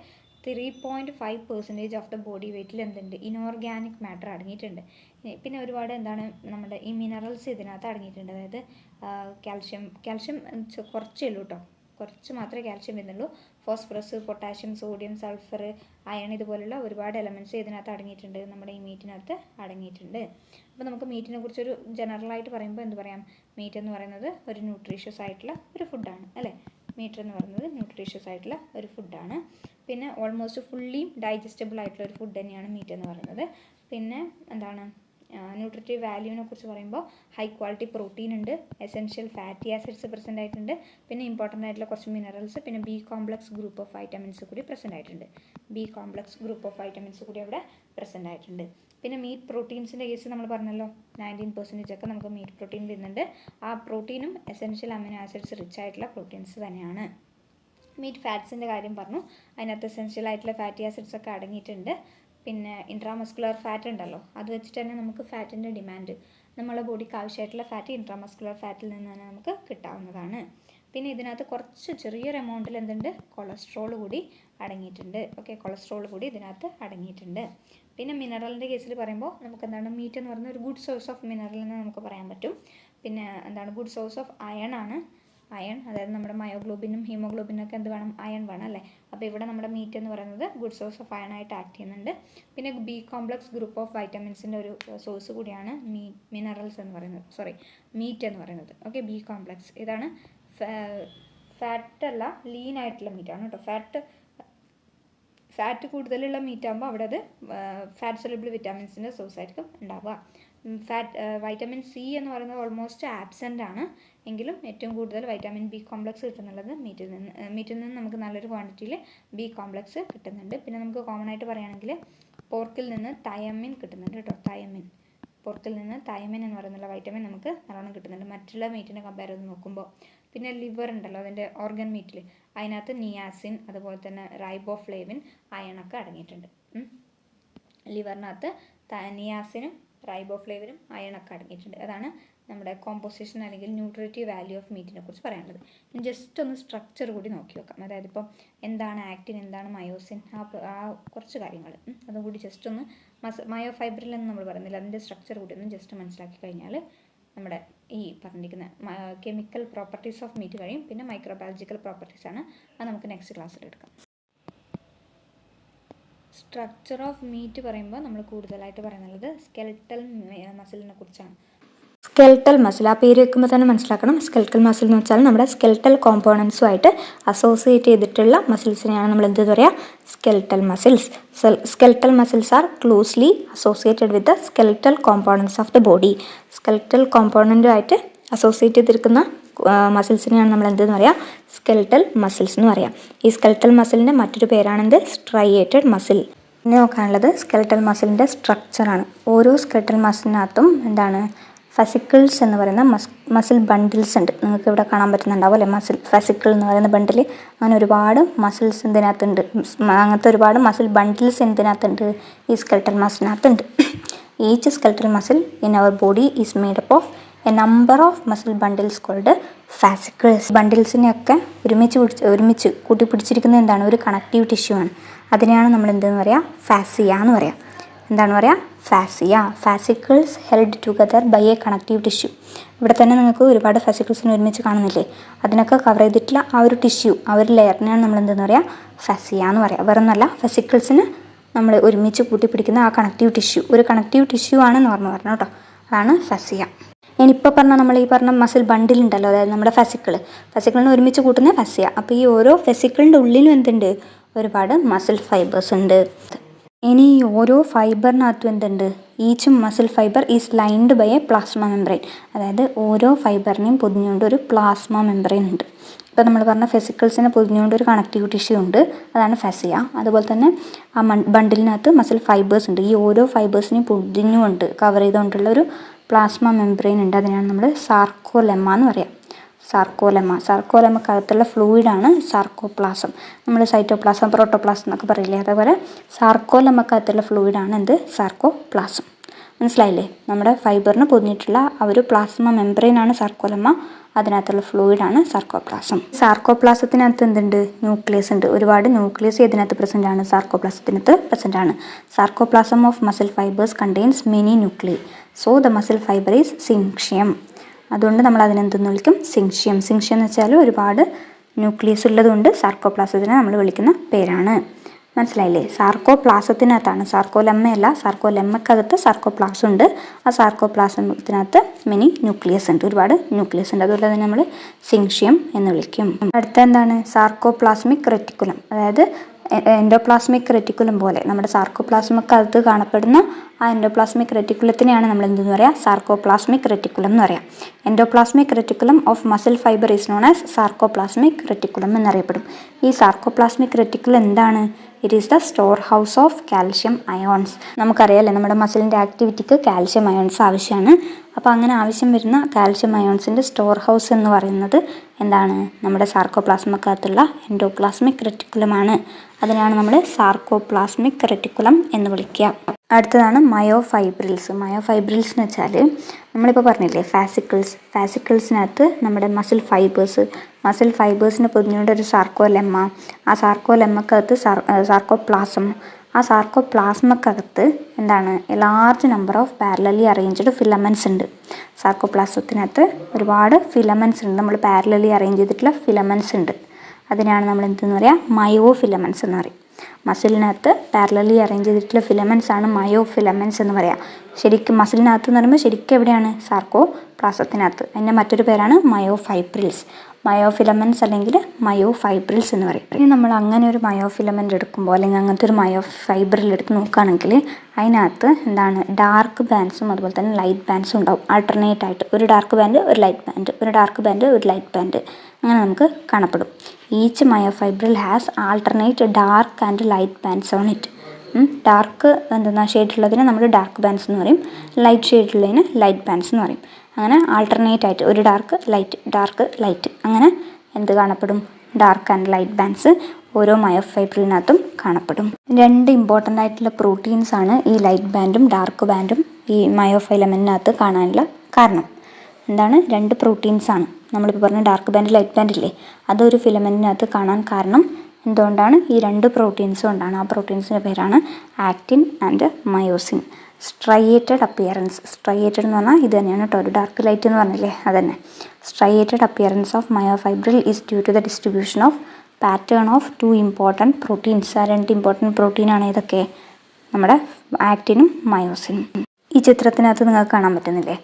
3.5% ഓഫ് ദ ബോഡി വെയ്റ്റിൽ എന്തുണ്ട്, ഇനോർഗാനിക് മാറ്റർ അടങ്ങിയിട്ടുണ്ട്. പിന്നെ ഒരുപാട് നമ്മുടെ ഈ മിനറൽസ് ഇതിനകത്ത് അടങ്ങിയിട്ടുണ്ട്. അതായത് കാൽഷ്യം കുറച്ചേ ഉള്ളൂ കേട്ടോ, കുറച്ച് മാത്രമേ കാൽഷ്യം വരുന്നുള്ളൂ. Phosphorus, potassium, sodium, sulphur, iron ഇതുപോലുള്ള ഒരുപാട് എലമെൻറ്റ്സ് ഇതിനകത്ത് അടങ്ങിയിട്ടുണ്ട്, നമ്മുടെ ഈ മീറ്റിനകത്ത് അടങ്ങിയിട്ടുണ്ട്. അപ്പോൾ നമുക്ക് മീറ്റിനെ കുറിച്ചൊരു ജനറലായിട്ട് പറയുമ്പോൾ എന്ത് പറയാം, മീറ്റ് എന്ന് പറയുന്നത് ഒരു ന്യൂട്രീഷ്യസ് ആയിട്ടുള്ള ഒരു ഫുഡാണ് അല്ലേ. മീറ്റ് എന്ന് പറയുന്നത് ന്യൂട്രീഷ്യസ് ആയിട്ടുള്ള ഒരു ഫുഡാണ്. പിന്നെ ഓൾമോസ്റ്റ് ഫുള്ളി ഡൈജസ്റ്റബിൾ ആയിട്ടുള്ള ഒരു ഫുഡ് തന്നെയാണ് മീറ്റ് എന്ന് പറയുന്നത്. പിന്നെ എന്താണ്, ന്യൂട്രിറ്റീവ് വാല്യൂവിനെ കുറിച്ച് പറയുമ്പോൾ ഹൈ ക്വാളിറ്റി പ്രോട്ടീൻ ഉണ്ട്, എസെൻഷ്യൽ ഫാറ്റി ആസിഡ്സ് പ്രസൻ്റ് ആയിട്ടുണ്ട്, പിന്നെ ഇമ്പോർട്ടൻ്റ് ആയിട്ടുള്ള കുറച്ച് മിനറൽസ്, പിന്നെ B complex group of vitamins കൂടി പ്രസൻ്റ് ആയിട്ടുണ്ട്. B complex group of vitamins കൂടി അവിടെ പ്രസൻ്റ് ആയിട്ടുണ്ട്. പിന്നെ മീറ്റ് പ്രോട്ടീൻസിൻ്റെ കേസ് നമ്മൾ പറഞ്ഞല്ലോ, 19% ഒക്കെ നമുക്ക് മീറ്റ് പ്രോട്ടീൻ വരുന്നുണ്ട്. ആ പ്രോട്ടീനും എസെൻഷ്യൽ അമിനോ ആസിഡ്സ് റിച്ച് ആയിട്ടുള്ള പ്രോട്ടീൻസ് തന്നെയാണ്. മീറ്റ് ഫാറ്റ്സിൻ്റെ കാര്യം പറഞ്ഞു, അതിനകത്ത് എസെൻഷ്യൽ ആയിട്ടുള്ള ഫാറ്റി ആസിഡ്സ് ഒക്കെ അടങ്ങിയിട്ടുണ്ട്. പിന്നെ ഇൻട്രാമസ്കുലർ ഫാറ്റ് ഉണ്ടല്ലോ, അത് വെച്ചിട്ട് തന്നെ നമുക്ക് ഫാറ്റിൻ്റെ ഡിമാൻഡ്, നമ്മളെ ബോഡിക്ക് ആവശ്യമായിട്ടുള്ള ഫാറ്റ് ഇൻട്രാമസ്കുലർ ഫാറ്റിൽ നിന്ന് തന്നെ നമുക്ക് കിട്ടാവുന്നതാണ്. പിന്നെ ഇതിനകത്ത് കുറച്ച് ചെറിയൊരു എമൗണ്ടിൽ എന്തുണ്ട്, കൊളസ്ട്രോൾ കൂടി അടങ്ങിയിട്ടുണ്ട്. ഓക്കെ, കൊളസ്ട്രോൾ കൂടി ഇതിനകത്ത് അടങ്ങിയിട്ടുണ്ട്. പിന്നെ മിനറലിൻ്റെ കേസിൽ പറയുമ്പോൾ നമുക്ക് എന്താണ്, മീറ്റ് എന്ന് പറയുന്ന ഒരു ഗുഡ് സോഴ്സ് ഓഫ് മിനറൽ എന്ന് നമുക്ക് പറയാൻ പറ്റും. പിന്നെ എന്താണ്, ഗുഡ് സോഴ്സ് ഓഫ് അയൺ ആണ്. അയൺ, അതായത് നമ്മുടെ മയോഗ്ലോബിനും ഹീമോഗ്ലോബിനൊക്കെ എന്ത് വേണം, അയൺ വേണം അല്ലേ. അപ്പോൾ ഇവിടെ നമ്മുടെ മീറ്റ് എന്ന് പറയുന്നത് ഗുഡ് സോഴ്സ് ഓഫ് അയൺ ആയിട്ട് ആക്ട് ചെയ്യുന്നുണ്ട്. പിന്നെ ബി കോംപ്ലക്സ് ഗ്രൂപ്പ് ഓഫ് വൈറ്റമിൻസിൻ്റെ ഒരു സോഴ്സ് കൂടിയാണ് മിനറൽസ് എന്ന് പറയുന്നത്, മീറ്റ് എന്ന് പറയുന്നത്. ഓക്കെ, ബി കോംപ്ലക്സ് ഇതാണ്. ഫാറ്റ് അല്ല, ലീൻ ആയിട്ടുള്ള മീറ്റാണ് കേട്ടോ. ഫാറ്റ് കൂടുതലുള്ള മീറ്റ് ആകുമ്പോൾ അവിടെ അത് ഫാറ്റ് സൊല്യൂബിൾ വിറ്റാമിൻസിൻ്റെ സോഴ്സ് ആയിരിക്കും ഉണ്ടാവുക. വൈറ്റമിൻ സി എന്ന് പറയുന്നത് ഓൾമോസ്റ്റ് ആബ്സെൻ്റ് ആണ്, എങ്കിലും ഏറ്റവും കൂടുതൽ വൈറ്റമിൻ ബി കോംപ്ലക്സ് കിട്ടുന്നുള്ളത് മീറ്റിൽ നിന്ന് നമുക്ക് നല്ലൊരു ക്വാണ്ടിറ്റിയിൽ ബി കോംപ്ലക്സ് കിട്ടുന്നുണ്ട്. പിന്നെ നമുക്ക് കോമൺ ആയിട്ട് പറയുകയാണെങ്കിൽ പോർക്കിൽ നിന്ന് തയമിൻ കിട്ടുന്നുണ്ട് കേട്ടോ. പോർക്കിൽ നിന്ന് തയമിൻ എന്ന് പറയുന്നുള്ള വൈറ്റമിൻ നമുക്ക് നല്ലോണം കിട്ടുന്നുണ്ട് മറ്റുള്ള മീറ്റിനെ കമ്പയർ ചെയ്ത് നോക്കുമ്പോൾ. പിന്നെ ലിവർ ഉണ്ടല്ലോ, അതിൻ്റെ ഓർഗൻ മീറ്റിൽ, അതിനകത്ത് നിയാസിൻ, അതുപോലെ തന്നെ റൈബോഫ്ലേവിൻ, അയണൊക്കെ അടങ്ങിയിട്ടുണ്ട്. ലിവറിനകത്ത് നിയാസിനും റൈബോഫ്ലേവിനും അയണൊക്കെ അടങ്ങിയിട്ടുണ്ട്. അതാണ് നമ്മുടെ കോമ്പോസിഷൻ അല്ലെങ്കിൽ ന്യൂട്രിറ്റീവ് വാല്യൂ ഓഫ് മീറ്റിനെ കുറിച്ച് പറയാനുള്ളത്. ജസ്റ്റ് ഒന്ന് സ്ട്രക്ചർ കൂടി നോക്കി വെക്കാം. അതായത് ഇപ്പോൾ എന്താണ് ആക്റ്റിൻ, എന്താണ് മയോസിൻ, ആ കുറച്ച് കാര്യങ്ങൾ അതുകൂടി ജസ്റ്റ് ഒന്ന് മയോ ഫൈബ്രിൽ എന്ന് നമ്മൾ പറയുന്നില്ല, അതിൻ്റെ സ്ട്രക്ചർ കൂടി ഒന്ന് ജസ്റ്റ് മനസ്സിലാക്കി കഴിഞ്ഞാൽ നമ്മുടെ ഈ പറഞ്ഞിരിക്കുന്ന കെമിക്കൽ പ്രോപ്പർട്ടീസ് ഓഫ് മീറ്റ് കഴിയും. പിന്നെ മൈക്രോബയോളജിക്കൽ പ്രോപ്പർട്ടീസാണ്, അത് നമുക്ക് നെക്സ്റ്റ് ക്ലാസ്സിൽ എടുക്കാം. സ്ട്രക്ചർ ഓഫ് മീറ്റ് പറയുമ്പോൾ നമ്മൾ കൂടുതലായിട്ട് പറയുന്നത് സ്കെൽട്ടൽ മസിലിനെ കുറിച്ചാണ്. സ്കെൽട്ടൽ മസിൽ, ആ പേര് വെക്കുമ്പോൾ തന്നെ മനസ്സിലാക്കണം. സ്കെൽട്ടൽ മസിൽ എന്ന് വെച്ചാൽ നമ്മുടെ സ്കെൽട്ടൽ കോമ്പോണൻസുമായിട്ട് അസോസിയേറ്റ് ചെയ്തിട്ടുള്ള മസിൽസിനെയാണ് നമ്മൾ എന്ത് പറയുക, skeletal muscles. Skeletal muscles are closely associated with the skeletal components of the body. Skeletal കോമ്പോണൻറ്റുമായിട്ട് അസോസിയേറ്റ് ചെയ്തിരിക്കുന്ന മസിൽസിനെയാണ് നമ്മൾ എന്തെന്ന് പറയുക, സ്കെൽട്ടൽ മസിൽസ് എന്ന് പറയാം. ഈ സ്കെൽട്ടൽ മസിലിൻ്റെ മറ്റൊരു പേരാണെന്ത്, സ്ട്രയേറ്റഡ് മസിൽ. പിന്നെ നോക്കാനുള്ളത് സ്കെൽട്ടൽ മസിലിൻ്റെ സ്ട്രക്ചറാണ്. ഓരോ സ്കെൽട്ടൽ മസിലിനകത്തും എന്താണ്, ഫസിക്കിൾസ് എന്ന് പറയുന്ന മസിൽ ബണ്ടിൽസ് ഉണ്ട്. നിങ്ങൾക്ക് ഇവിടെ കാണാൻ പറ്റുന്നുണ്ടാവും അല്ലേ, ഫസിക്കിൾ എന്ന് പറയുന്ന ബണ്ടിൽ. അങ്ങനെ ഒരുപാട് മസിൽസ് ഇതിനകത്തുണ്ട്, അങ്ങനത്തെ ഒരുപാട് മസിൽ ബണ്ടിൽസ് ഇതിനകത്തുണ്ട്, ഈ സ്കെൽട്ടൽ മസിലിനകത്തുണ്ട്. Each skeletal muscle in our body is made up of a number of muscle bundles called fascicles. ബണ്ടിൽസിനെയൊക്കെ ഒരുമിച്ച് കൂട്ടിപ്പിടിച്ചിരിക്കുന്നത് എന്താണ്, ഒരു കണക്റ്റീവ് ടിഷ്യൂ ആണ്. അതിനെയാണ് നമ്മൾ എന്തെന്ന് പറയുക, ഫാസിയ എന്ന് പറയാം. എന്താണ് പറയുക, fascia. Fascicles held together by a connective tissue. ഇവിടെ തന്നെ നിങ്ങൾക്ക് ഒരുപാട് ഫാസിക്കിൾസിനെ ഒരുമിച്ച് കാണുന്നില്ലേ, അതിനൊക്കെ കവർ ചെയ്തിട്ടുള്ള ആ ഒരു ടിഷ്യൂ, ആ ഒരു ലെയറിനെയാണ് നമ്മൾ എന്തെന്ന് പറയുക, ഫാസിയ എന്ന് പറയുക. വേറെ ഒന്നല്ല, ഫാസിക്കിൾസിന് നമ്മൾ ഒരുമിച്ച് കൂട്ടിപ്പിടിക്കുന്ന ആ കണക്റ്റീവ് ടിഷ്യൂ, ഒരു കണക്റ്റീവ് ടിഷ്യൂ ആണെന്ന് ഓർമ്മ പറഞ്ഞു കേട്ടോ, അതാണ് ഫാസിയ. ഞാനിപ്പോൾ നമ്മൾ ഈ പറഞ്ഞ മസിൽ ബണ്ടിലുണ്ടല്ലോ, അതായത് നമ്മുടെ ഫസിക്കിളിനെ ഒരുമിച്ച് കൂട്ടുന്ന ഫാസിയ. അപ്പോൾ ഈ ഓരോ ഫസിക്കിളിൻ്റെ ഉള്ളിലും എന്തുണ്ട്, ഒരുപാട് മസിൽ ഫൈബേഴ്സ് ഉണ്ട്. ഇനി ഓരോ ഫൈബറിനകത്തും എന്തുണ്ട്, each muscle fibre is lined by a plasma membrane. അതായത് ഓരോ ഫൈബറിനെയും പൊതിഞ്ഞുകൊണ്ട് ഒരു പ്ലാസ്മ മെംബ്രെയിൻ ഉണ്ട്. ഇപ്പോൾ നമ്മൾ പറഞ്ഞ ഫെസിക്കിൾസിനെ പൊതിഞ്ഞുകൊണ്ട് ഒരു കണക്റ്റീവ് ടിഷ്യൂ ഉണ്ട്, അതാണ് ഫാസിയ. അതുപോലെ തന്നെ ആ ബണ്ടിലിനകത്ത് മസിൽ ഫൈബേഴ്സ് ഉണ്ട്. ഈ ഓരോ ഫൈബേഴ്സിനെയും പൊതിഞ്ഞുകൊണ്ട് കവർ ചെയ്തുകൊണ്ടുള്ള ഒരു പ്ലാസ്മ മെംബ്രെയിൻ ഉണ്ട്, അതിനാണ് നമ്മൾ സാർക്കോലെമ്മ എന്ന് പറയാം. സാർക്കോലെമ്മക്കകത്തുള്ള ഫ്ലൂയിഡാണ് സാർക്കോപ്ലാസം. നമ്മൾ സൈറ്റോപ്ലാസം, പ്രോട്ടോപ്ലാസം എന്നൊക്കെ പറയില്ലേ, അതേപോലെ സാർക്കോലെമ്മക്കകത്തുള്ള ഫ്ലൂയിഡാണ് എന്ത്, സാർക്കോപ്ലാസം. മനസ്സിലായില്ലേ, നമ്മുടെ ഫൈബറിന് പൊതിഞ്ഞിട്ടുള്ള ആ ഒരു പ്ലാസ്മ മെംബ്രെയിനാണ് സാർക്കോലെമ്മ, അതിനകത്തുള്ള ഫ്ലൂയിഡാണ് സാർക്കോപ്ലാസം. സാർക്കോപ്ലാസത്തിനകത്ത് എന്തുണ്ട്, ന്യൂക്ലിയസ് ഉണ്ട്. ഒരുപാട് ന്യൂക്ലിയസ് ഇതിനകത്ത് പ്രസൻ്റ് ആണ്, സാർക്കോപ്ലാസത്തിനകത്ത് പ്രസൻ്റ് ആണ്. Sarcoplasm of muscle fibres contains many nucleus. So the muscle fibre is syncytium. അതുകൊണ്ട് നമ്മൾ അതിനെന്തെന്ന് വിളിക്കും, സിൻഷ്യം. സിൻഷ്യം എന്ന് വെച്ചാൽ ഒരുപാട് ന്യൂക്ലിയസ് ഉള്ളതുകൊണ്ട് സാർക്കോപ്ലാസത്തിനെ നമ്മൾ വിളിക്കുന്ന പേരാണ്. മനസ്സിലായില്ലേ? സാർക്കോപ്ലാസത്തിനകത്താണ്, സാർക്കോലെമ്മയല്ല, സാർക്കോലെമ്മക്കകത്ത് സാർക്കോപ്ലാസം ഉണ്ട്. ആ സാർക്കോപ്ലാസത്തിനകത്ത് മിനി ന്യൂക്ലിയസ് ഉണ്ട്, ഒരുപാട് ന്യൂക്ലിയസ് ഉണ്ട്. അതുകൊണ്ട് തന്നെ നമ്മൾ സിൻഷ്യം എന്ന് വിളിക്കും. അടുത്ത എന്താണ്? Sarcoplasmic reticulum. അതായത് എൻഡോപ്ലാസ്മിക് റെറ്റിക്കുലം പോലെ നമ്മുടെ സാർക്കോപ്ലാസ്മക്കകത്ത് കാണപ്പെടുന്ന ആ എൻഡോപ്ലാസ്മിക് റെറ്റിക്കുലത്തിനെയാണ് നമ്മൾ എന്തെന്ന് പറയുക? സാർക്കോപ്ലാസ്മിക് റെറ്റിക്കുലം എന്ന് പറയാം. Endoplasmic reticulum of muscle fibre is known as sarcoplasmic reticulum എന്നറിയപ്പെടും. ഈ സാർക്കോപ്ലാസ്മിക് റെറ്റിക്കുലം എന്താണ്? It is the store house of calcium ions. നമുക്കറിയാമല്ലേ, നമ്മുടെ മസിലിൻ്റെ ആക്ടിവിറ്റിക്ക് കാൽഷ്യം അയോൺസ് ആവശ്യമാണ്. അപ്പോൾ അങ്ങനെ ആവശ്യം വരുന്ന കാൽഷ്യം അയോൺസിൻ്റെ സ്റ്റോർ ഹൗസ് എന്ന് പറയുന്നത് എന്താണ്? നമ്മുടെ സാർക്കോപ്ലാസ്മക്കകത്തുള്ള എൻഡോപ്ലാസ്മിക് റെറ്റിക്കുലമാണ്. അതിനാണ് നമ്മൾ സാർക്കോപ്ലാസ്മിക് റെറ്റിക്കുലം എന്ന് വിളിക്കുക. അടുത്തതാണ് മയോഫൈബ്രിൽസ്. മയോഫൈബ്രിൽസ് എന്ന് വെച്ചാൽ നമ്മളിപ്പോൾ പറഞ്ഞില്ലേ ഫാസിക്കിൾസിനകത്ത് നമ്മുടെ മസിൽ ഫൈബേഴ്സിന് പൊതിഞ്ഞുകൊണ്ട് ഒരു സാർക്കോലെമ്മ, ആ സാർക്കോലെമ്മക്കകത്ത് സാർക്കോപ്ലാസം, ആ സാർക്കോപ്ലാസ്മക്കകത്ത് എന്താണ്? Large number of parallelly arranged filaments ഉണ്ട്. സാർക്കോപ്ലാസത്തിനകത്ത് ഒരുപാട് ഫിലമെൻറ്റ്സ് ഉണ്ട്, നമ്മൾ പാരലലി അറേഞ്ച് ചെയ്തിട്ടുള്ള ഫിലമെൻറ്റ്സ് ഉണ്ട്. അതിനാണ് നമ്മൾ എന്തെന്ന് പറയുക? മയോ ഫിലമെൻറ്റ്സ് എന്ന് പറയും. മസിലിനകത്ത് പാരലലി അറേഞ്ച് ചെയ്തിട്ടുള്ള ഫിലമെൻറ്റ്സ് ആണ് മയോ ഫിലമെൻറ്റ്സ് എന്ന് പറയാം. ശരിക്കും മസിലിനകത്ത് എന്ന് പറയുമ്പോൾ ശരിക്കും എവിടെയാണ്? സാർക്കോപ്ലാസത്തിനകത്ത്. അതിൻ്റെ മറ്റൊരു പേരാണ് മയോഫൈബ്രിൽസ്. മയോഫിലമെൻറ്റ്സ് അല്ലെങ്കിൽ മയോഫൈബ്രിൽസ് എന്ന് പറയും. ഇനി നമ്മൾ അങ്ങനെ ഒരു മയോഫിലമെൻ്റ് എടുക്കുമ്പോൾ അല്ലെങ്കിൽ അങ്ങനത്തെ ഒരു മയോഫൈബ്രിൽ എടുത്ത് നോക്കുകയാണെങ്കിൽ അതിനകത്ത് എന്താണ്? ഡാർക്ക് ബാൻഡ്സും അതുപോലെ തന്നെ ലൈറ്റ് ബാൻഡ്സും ഉണ്ടാവും. ആൾട്ടർനേറ്റ് ആയിട്ട് ഒരു ഡാർക്ക് ബാൻഡ്, ഒരു ലൈറ്റ് ബാൻഡ്, ഒരു ഡാർക്ക് ബാൻഡ്, ഒരു ലൈറ്റ് ബാൻഡ്, അങ്ങനെ നമുക്ക് കാണപ്പെടും. Each myofibril has alternate dark and light bands on it. Dark ഷെയ്ഡുള്ളതിനെ നമ്മൾ ഡാർക്ക് ബാൻഡ്സ് എന്ന് പറയും, ലൈറ്റ് ഷെയ്ഡുള്ളതിന് ലൈറ്റ് ബാൻഡ്സ് എന്ന് പറയും. അങ്ങനെ ആൾട്ടർനേറ്റ് ആയിട്ട് ഒരു ഡാർക്ക് ലൈറ്റ് അങ്ങനെ എന്ത് കാണപ്പെടും? ഡാർക്ക് ആൻഡ് ലൈറ്റ് ബാൻഡ്സ് ഓരോ മയോഫൈബ്രിലിനകത്തും കാണപ്പെടും. 2 ഇമ്പോർട്ടൻ്റ് ആയിട്ടുള്ള പ്രോട്ടീൻസ് ആണ് ഈ ലൈറ്റ് ബാൻഡും ഡാർക്ക് ബാൻഡും ഈ മയോഫിലമെൻറ്റിനകത്ത് കാണാനുള്ള കാരണം. എന്താണ്? 2 പ്രോട്ടീൻസ് ആണ്. നമ്മളിപ്പോൾ പറഞ്ഞ ഡാർക്ക് ബാൻഡ് ലൈറ്റ് ബാൻഡ് ഇല്ലേ, അതൊരു ഫിലമെൻറ്റിനകത്ത് കാണാൻ കാരണം എന്തുകൊണ്ടാണ്? ഈ 2 പ്രോട്ടീൻസും കൊണ്ടാണ്. ആ പ്രോട്ടീൻസിൻ്റെ പേരാണ് actin and myosin. Striated appearance, striated എന്ന് പറഞ്ഞാൽ ഇത് തന്നെയാണ് കേട്ടോ, ഒരു ഡാർക്ക് ലൈറ്റ് എന്ന് പറഞ്ഞില്ലേ, അതന്നെ. Striated appearance of myofibril is due to the distribution of pattern of 2 important proteins. ആ 2 ഇമ്പോർട്ടൻറ്റ് പ്രോട്ടീനാണ് ഏതൊക്കെ? നമ്മുടെ ആക്റ്റിനും മയോസിനും. ഈ ചിത്രത്തിനകത്ത് നിങ്ങൾക്ക് കാണാൻ പറ്റുന്നില്ലേ,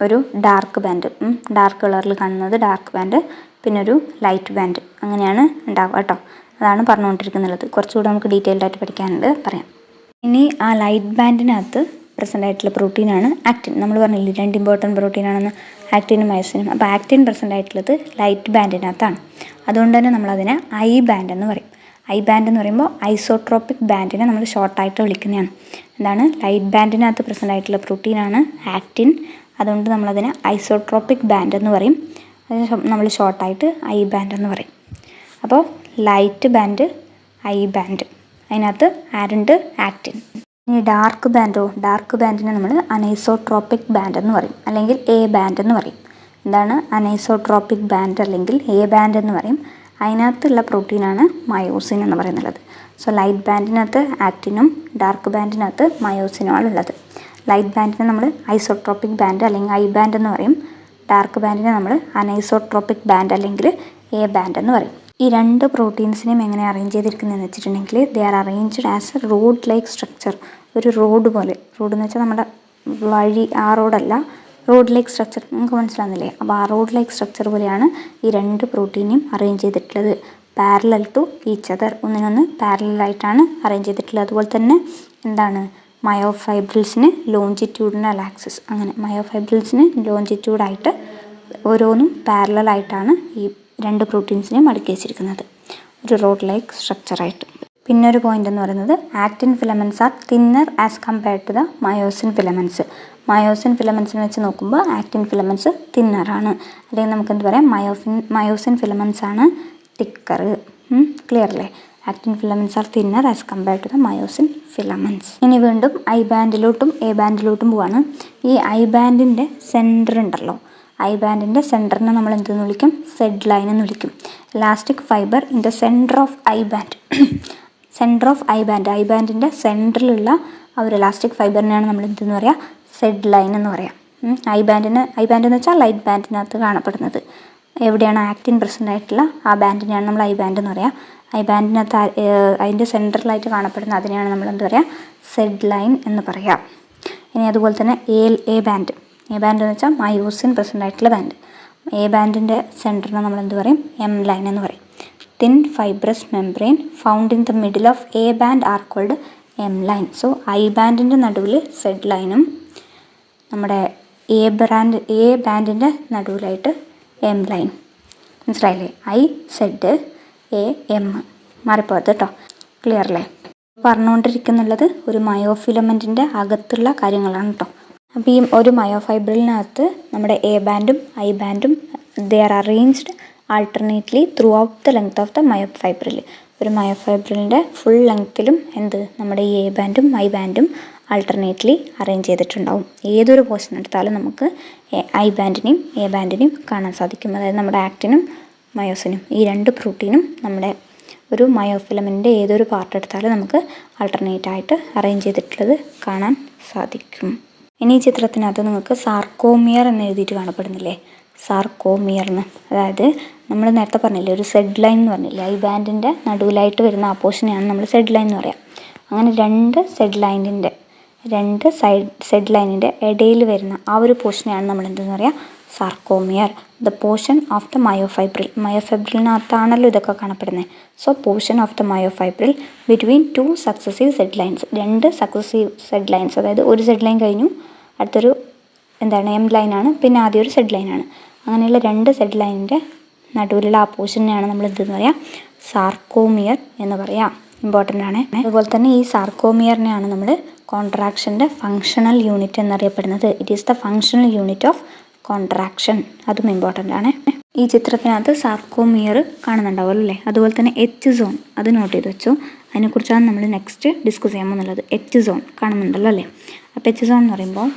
ഒരു ഡാർക്ക് ബാൻഡ്, ഡാർക്ക് കളറിൽ കാണുന്നത് ഡാർക്ക് ബാൻഡ്, പിന്നെ ഒരു ലൈറ്റ് ബാൻഡ്, അങ്ങനെയാണ് ഉണ്ടാവുക കേട്ടോ. അതാണ് പറഞ്ഞുകൊണ്ടിരിക്കുന്നത്. കുറച്ചുകൂടെ നമുക്ക് ഡീറ്റെയിൽഡ് ആയിട്ട് പഠിക്കാനുണ്ട്, പറയാം. ഇനി ആ ലൈറ്റ് ബാൻഡിനകത്ത് പ്രസൻ്റ് ആയിട്ടുള്ള പ്രോട്ടീനാണ് ആക്റ്റിൻ. നമ്മൾ പറഞ്ഞില്ലേ 2 ഇമ്പോർട്ടൻറ്റ് പ്രോട്ടീനാണെന്ന്, ആക്റ്റിനും മയോസിനും. അപ്പോൾ ആക്റ്റിൻ പ്രസൻ്റ് ആയിട്ടുള്ളത് ലൈറ്റ് ബാൻഡിനകത്താണ്. അതുകൊണ്ട് തന്നെ നമ്മളതിനെ ഐ ബാൻഡ് എന്ന് പറയും. ഐ ബാൻഡ് എന്ന് പറയുമ്പോൾ ഐസോട്രോപ്പിക് ബാൻഡിനെ നമ്മൾ ഷോർട്ടായിട്ട് വിളിക്കുന്നതാണ്. എന്താണ്? ലൈറ്റ് ബാൻഡിനകത്ത് പ്രസൻ്റ് ആയിട്ടുള്ള പ്രോട്ടീനാണ് ആക്റ്റിൻ. അതുകൊണ്ട് നമ്മളതിനെ ഐസോട്രോപ്പിക് ബാൻഡ് എന്ന് പറയും. അതിന് നമ്മൾ ഷോർട്ടായിട്ട് ഐ ബാൻഡ് എന്ന് പറയും. അപ്പോൾ ലൈറ്റ് ബാൻഡ്, ഐ ബാൻഡ്, അതിനകത്ത് ആരുണ്ട്? ആക്റ്റിൻ. ഇനി ഡാർക്ക് ബാൻഡോ? ഡാർക്ക് ബാൻഡിനെ നമ്മൾ അനൈസോട്രോപ്പിക് ബാൻഡ് എന്ന് പറയും, അല്ലെങ്കിൽ എ ബാൻഡ് എന്ന് പറയും. എന്താണ്? അനൈസോട്രോപ്പിക് ബാൻഡ് അല്ലെങ്കിൽ എ ബാൻഡ് എന്ന് പറയും. അതിനകത്തുള്ള പ്രോട്ടീനാണ് മയോസിൻ എന്ന് പറയുന്നത്. സോ ലൈറ്റ് ബാൻഡിനകത്ത് ആക്റ്റിനും ഡാർക്ക് ബാൻഡിനകത്ത് മയോസിനുമാണ് ഉള്ളത്. ലൈറ്റ് ബാൻഡിനെ നമ്മൾ ഐസോട്രോപ്പിക് ബാൻഡ് അല്ലെങ്കിൽ ഐ ബാൻഡ് എന്ന് പറയും. ഡാർക്ക് ബാൻഡിനെ നമ്മൾ അനൈസോട്രോപ്പിക് ബാൻഡ് അല്ലെങ്കിൽ എ ബാൻഡ് എന്ന് പറയും. ഈ 2 പ്രോട്ടീൻസിനെയും എങ്ങനെ അറേഞ്ച് ചെയ്തിരിക്കുന്നതെന്ന് വെച്ചിട്ടുണ്ടെങ്കിൽ ദേ are arranged as A road like structure. ഒരു റോഡ് പോലെ, റോഡ് എന്ന് വെച്ചാൽ നമ്മുടെ വഴി, ആ റോഡല്ല, റോഡ് ലൈക്ക് സ്ട്രക്ചർ, നിങ്ങൾക്ക് മനസ്സിലാകുന്നില്ലേ? അപ്പോൾ ആ റോഡ് ലൈക്ക് സ്ട്രക്ചർ പോലെയാണ് ഈ 2 പ്രോട്ടീനെയും അറേഞ്ച് ചെയ്തിട്ടുള്ളത്. പാരലൽ ടു ഈച്ച് അതർ, ഒന്നിനൊന്ന് പാരലലായിട്ടാണ് അറേഞ്ച് ചെയ്തിട്ടുള്ളത്. അതുപോലെ തന്നെ എന്താണ്? മയോഫൈബ്രിൽസിന് ലോഞ്ചിറ്റ്യൂഡിനൽ ആക്സിസ്, അങ്ങനെ മയോഫൈബ്രിൽസിന് ലോഞ്ചിറ്റ്യൂഡായിട്ട് ഓരോന്നും പാരലലായിട്ടാണ് ഈ 2 പ്രോട്ടീൻസിനെയും അടുക്കി വെച്ചിരിക്കുന്നത്, ഒരു റോഡ് ലൈക്ക് സ്ട്രക്ചറായിട്ട്. പിന്നെ ഒരു പോയിന്റ് എന്ന് പറയുന്നത് actin filaments are thinner as compared to the myosin filaments. Myosin ഫിലമെൻറ്റ്സിനെ വെച്ച് നോക്കുമ്പോൾ ആക്റ്റിൻ ഫിലമെൻറ്റ്സ് തിന്നറാണ്, അല്ലെങ്കിൽ നമുക്ക് എന്ത് പറയാം? മയോസിൻ ഫിലമെൻറ്റ്സ് ആണ് തിക്കർ. ക്ലിയർ അല്ലേ? Actin filaments are thinner as compared to the myosin filaments. ഇനി വീണ്ടും ഐ ബാൻഡിലോട്ടും എ ബാൻഡിലോട്ടും പോവാണ്. ഈ ഐ ബാൻഡിൻ്റെ സെൻറ്റർ ഉണ്ടല്ലോ, ഐ ബാൻഡിൻ്റെ സെൻറ്ററിനെ നമ്മൾ എന്തെന്ന് വിളിക്കും? സെഡ് ലൈൻ എന്ന് വിളിക്കും. Elastic fibre in the centre of I band. Centre of I band, I ബാൻഡിൻ്റെ സെൻറ്ററിലുള്ള ആ ഒരു ഇലാസ്റ്റിക് ഫൈബറിനെയാണ് നമ്മൾ എന്തെന്ന് പറയുക? സെഡ് ലൈൻ എന്ന് പറയാം. ഐ ബാൻഡ് എന്ന് വെച്ചാൽ ലൈറ്റ് ബാൻഡിനകത്ത് കാണപ്പെടുന്നത്. എവിടെയാണ് ആക്റ്റിൻ പ്രസൻ്റ് ആയിട്ടുള്ള ആ ബാൻഡിനെയാണ് നമ്മൾ ഐ ബാൻഡ് എന്ന് പറയുക. ഐ ബാൻഡിനകത്ത് അതിൻ്റെ സെൻട്രലായിട്ട് കാണപ്പെടുന്ന അതിനെയാണ് നമ്മൾ എന്ത് പറയുക, സെഡ് ലൈൻ എന്ന് പറയുക. ഇനി അതുപോലെ തന്നെ എ ബാൻഡ് എന്ന് വെച്ചാൽ മയോസിൻ പ്രസൻ്റ് ആയിട്ടുള്ള ബാൻഡ്. എ ബാൻഡിൻ്റെ സെൻറ്ററിനെ നമ്മൾ എന്ത് പറയും, എം ലൈൻ എന്ന് പറയും. Thin fibrous membrane found in the middle of A band are called M line. So I ബാൻഡിൻ്റെ നടുവിൽ സെഡ് ലൈനും നമ്മുടെ എ ബാൻഡിൻ്റെ നടുവിലായിട്ട് എം ലൈൻ. മനസ്സിലായില്ലേ? ഐ സെഡ് എ എം മാറിപ്പോയത് കേട്ടോ. ക്ലിയർ അല്ലേ? പറഞ്ഞുകൊണ്ടിരിക്കുന്നുള്ളത് ഒരു മയോഫിലമെൻറ്റിൻ്റെ അകത്തുള്ള കാര്യങ്ങളാണ് കേട്ടോ. അപ്പോൾ ഈ ഒരു മയോഫൈബ്രിലിനകത്ത് നമ്മുടെ എ ബാൻഡും ഐ ബാൻഡും they are arranged alternately throughout the length of the myofibril. ഒരു മയോഫൈബ്രിലിൻ്റെ ഫുൾ ലെങ്ത്തിലും നമ്മുടെ ഈ എ ബാൻഡും ഐ ബാൻഡും ആൾട്ടർനേറ്റ്ലി അറേഞ്ച് ചെയ്തിട്ടുണ്ടാവും. ഏതൊരു പോർഷൻ എടുത്താലും നമുക്ക് ഐ ബാൻഡിനെയും എ ബാൻഡിനെയും കാണാൻ സാധിക്കും. അതായത് നമ്മുടെ ആക്റ്റിനും മയോസിനും, ഈ രണ്ട് പ്രോട്ടീനും നമ്മുടെ ഒരു മയോഫിലമെൻറ്റിൻ്റെ ഏതൊരു പാർട്ട് എടുത്താലും നമുക്ക് ആൾട്ടർനേറ്റായിട്ട് അറേഞ്ച് ചെയ്തിട്ടുള്ളത് കാണാൻ സാധിക്കും. ഇനി ഈ ചിത്രത്തിനകത്ത് നിങ്ങൾക്ക് സാർക്കോമിയർ എന്ന് എഴുതിയിട്ട് കാണപ്പെടുന്നില്ലേ, സാർക്കോമിയർ എന്ന്. അതായത് നമ്മൾ നേരത്തെ പറഞ്ഞില്ലേ ഒരു സെഡ് ലൈൻ എന്ന് പറഞ്ഞില്ലേ, ഐ ബാൻഡിൻ്റെ നടുവിലായിട്ട് വരുന്ന ആ പോർഷനെയാണ് നമ്മൾ സെഡ് ലൈൻ എന്ന് പറയാം. അങ്ങനെ രണ്ട് സെഡ് ലൈനിൻ്റെ ഇടയിൽ വരുന്ന ആ ഒരു പോർഷനെയാണ് നമ്മൾ എന്തെന്ന് പറയുക, sarcomere. The portion of the മയോഫൈബ്രിലിനകത്താണല്ലോ ഇതൊക്കെ കാണപ്പെടുന്നത്. So portion of the myofibril between two successive Z lines, രണ്ട് സക്സസീവ് സെഡ് ലൈൻസ്, അതായത് ഒരു സെഡ് ലൈൻ കഴിഞ്ഞു അടുത്തൊരു എം ലൈനാണ്, പിന്നെ ആദ്യം ഒരു സെഡ് ലൈനാണ്. അങ്ങനെയുള്ള രണ്ട് സെഡ് ലൈനിൻ്റെ നടുവിലുള്ള ആ പോർഷനെയാണ് നമ്മൾ എന്തെന്ന് പറയുക, സാർക്കോമിയർ എന്ന് പറയാം. ഇമ്പോർട്ടൻ്റ് ആണ്. അതുപോലെ തന്നെ ഈ സാർക്കോമിയറിനെയാണ് നമ്മൾ കോൺട്രാക്ഷൻ്റെ ഫങ്ഷണൽ യൂണിറ്റ് എന്നറിയപ്പെടുന്നത്. It is the functional unit of contraction. അതും ഇമ്പോർട്ടൻ്റ് ആണ്. ഈ ചിത്രത്തിനകത്ത് സാർക്കോമിയർ കാണുന്നുണ്ടാവുമല്ലോ അല്ലേ. അതുപോലെ തന്നെ എച്ച് സോൺ, അത് നോട്ട് ചെയ്ത് വെച്ചു. അതിനെക്കുറിച്ചാണ് നമ്മൾ നെക്സ്റ്റ് ഡിസ്കസ് ചെയ്യാൻ പോകുന്നത്. എച്ച് സോൺ കാണുന്നുണ്ടല്ലോ അല്ലേ. അപ്പോൾ എച്ച് സോൺ എന്ന് പറയുമ്പോൾ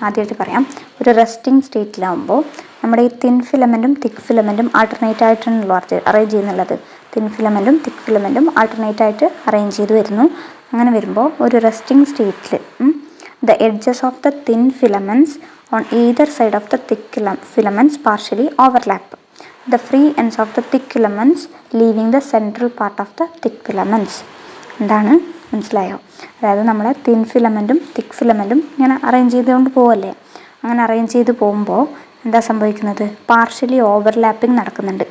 ആദ്യമായിട്ട് പറയാം, ഒരു റെസ്റ്റിംഗ് സ്റ്റേറ്റിലാവുമ്പോൾ നമ്മുടെ ഈ തിൻ ഫിലമെൻറ്റും തിക്ക് ഫിലമെൻറ്റും ആൾട്ടർനേറ്റ് ആയിട്ടാണല്ലോ അറേഞ്ച് ചെയ്യുന്നുള്ളത്. തിൻ ഫിലമെൻറ്റും തിക്ക് ഫിലമെൻറ്റും ആൾട്ടർനേറ്റ് ആയിട്ട് അറേഞ്ച് ചെയ്ത് വരുന്നു. അങ്ങനെ വരുമ്പോൾ ഒരു റെസ്റ്റിംഗ് സ്റ്റേറ്റിൽ the edges of the thin filaments on either side of the thick filaments partially overlap the free ends of the thick filaments leaving the central part of the thick filaments. എന്താണ് മനസ്സിലായോ? അതായത് നമ്മളെ thin ഫിലമെൻറ്റും തിക്ക് ഫിലമെൻറ്റും ഇങ്ങനെ arrange ചെയ്തുകൊണ്ട് പോവല്ലേ. അങ്ങനെ arrange ചെയ്ത് പോകുമ്പോൾ എന്താ സംഭവിക്കുന്നത്, പാർഷ്യലി ഓവർലാപ്പിംഗ് നടക്കുന്നുണ്ട്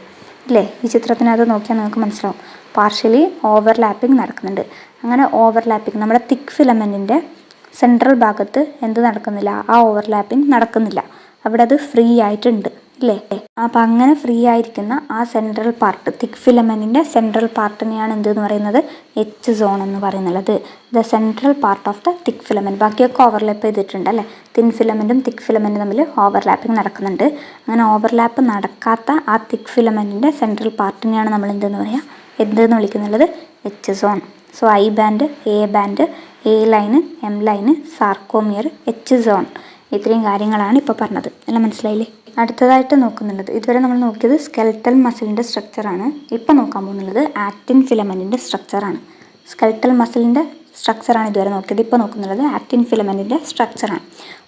ഇല്ലേ. ഈ ചിത്രത്തിനകത്ത് നോക്കിയാൽ നിങ്ങൾക്ക് മനസ്സിലാവും, പാർഷ്യലി ഓവർലാപ്പിംഗ് നടക്കുന്നുണ്ട്. അങ്ങനെ ഓവർലാപ്പിംഗ് നമ്മുടെ തിക്ക് ഫിലമെൻറ്റിൻ്റെ സെൻട്രൽ ഭാഗത്ത് എന്ത് നടക്കുന്നില്ല, ആ ഓവർലാപ്പിംഗ് നടക്കുന്നില്ല. അവിടെ അത് ഫ്രീ ആയിട്ടുണ്ട് ഇല്ലേ. അപ്പം അങ്ങനെ ഫ്രീ ആയിരിക്കുന്ന ആ സെൻട്രൽ പാർട്ട്, തിക്ക് ഫിലമെൻറ്റിൻ്റെ സെൻട്രൽ പാർട്ടിനെയാണ് എന്തെന്ന് പറയുന്നത്, എച്ച് സോൺ എന്ന് പറയുന്നത്. The central part of the thick filament. ബാക്കിയൊക്കെ ഓവർലാപ്പ് ചെയ്തിട്ടുണ്ട് അല്ലേ. തിൻ ഫിലമെൻറ്റും തിക്ക് ഫിലമെൻറ്റും തമ്മിൽ ഓവർലാപ്പിംഗ് നടക്കുന്നുണ്ട്. അങ്ങനെ ഓവർലാപ്പ് നടക്കാത്ത ആ തിക്ക് ഫിലമെൻറ്റിൻ്റെ സെൻട്രൽ പാർട്ടിനെയാണ് നമ്മൾ എന്തെന്ന് പറയുക, എന്തെന്ന് വിളിക്കുന്നുള്ളത്, H zone. So I band, A band, A line, M line, sarcomere, H zone, ഇത്രയും കാര്യങ്ങളാണ് ഇപ്പോൾ പറഞ്ഞത്. എല്ലാം മനസ്സിലായില്ലേ? അടുത്തതായിട്ട് നോക്കുന്നുള്ളത്, ഇതുവരെ നമ്മൾ നോക്കിയത് സ്കെൽറ്റൽ മസിലിൻ്റെ സ്ട്രക്ചറാണ്. ഇപ്പോൾ നോക്കാൻ പോകുന്നുള്ളത് ആക്റ്റിൻ ഫിലമെൻറ്റിൻ്റെ സ്ട്രക്ചറാണ്. സ്കെൽറ്റൽ മസിലിൻ്റെ സ്ട്രക്ചറാണ് ഇതുവരെ നോക്കിയത്. ഇപ്പോൾ നോക്കുന്നുള്ളത് ആക്റ്റിൻ ഫിലമെൻറ്റിൻ്റെ സ്ട്രക്ചറാണ്.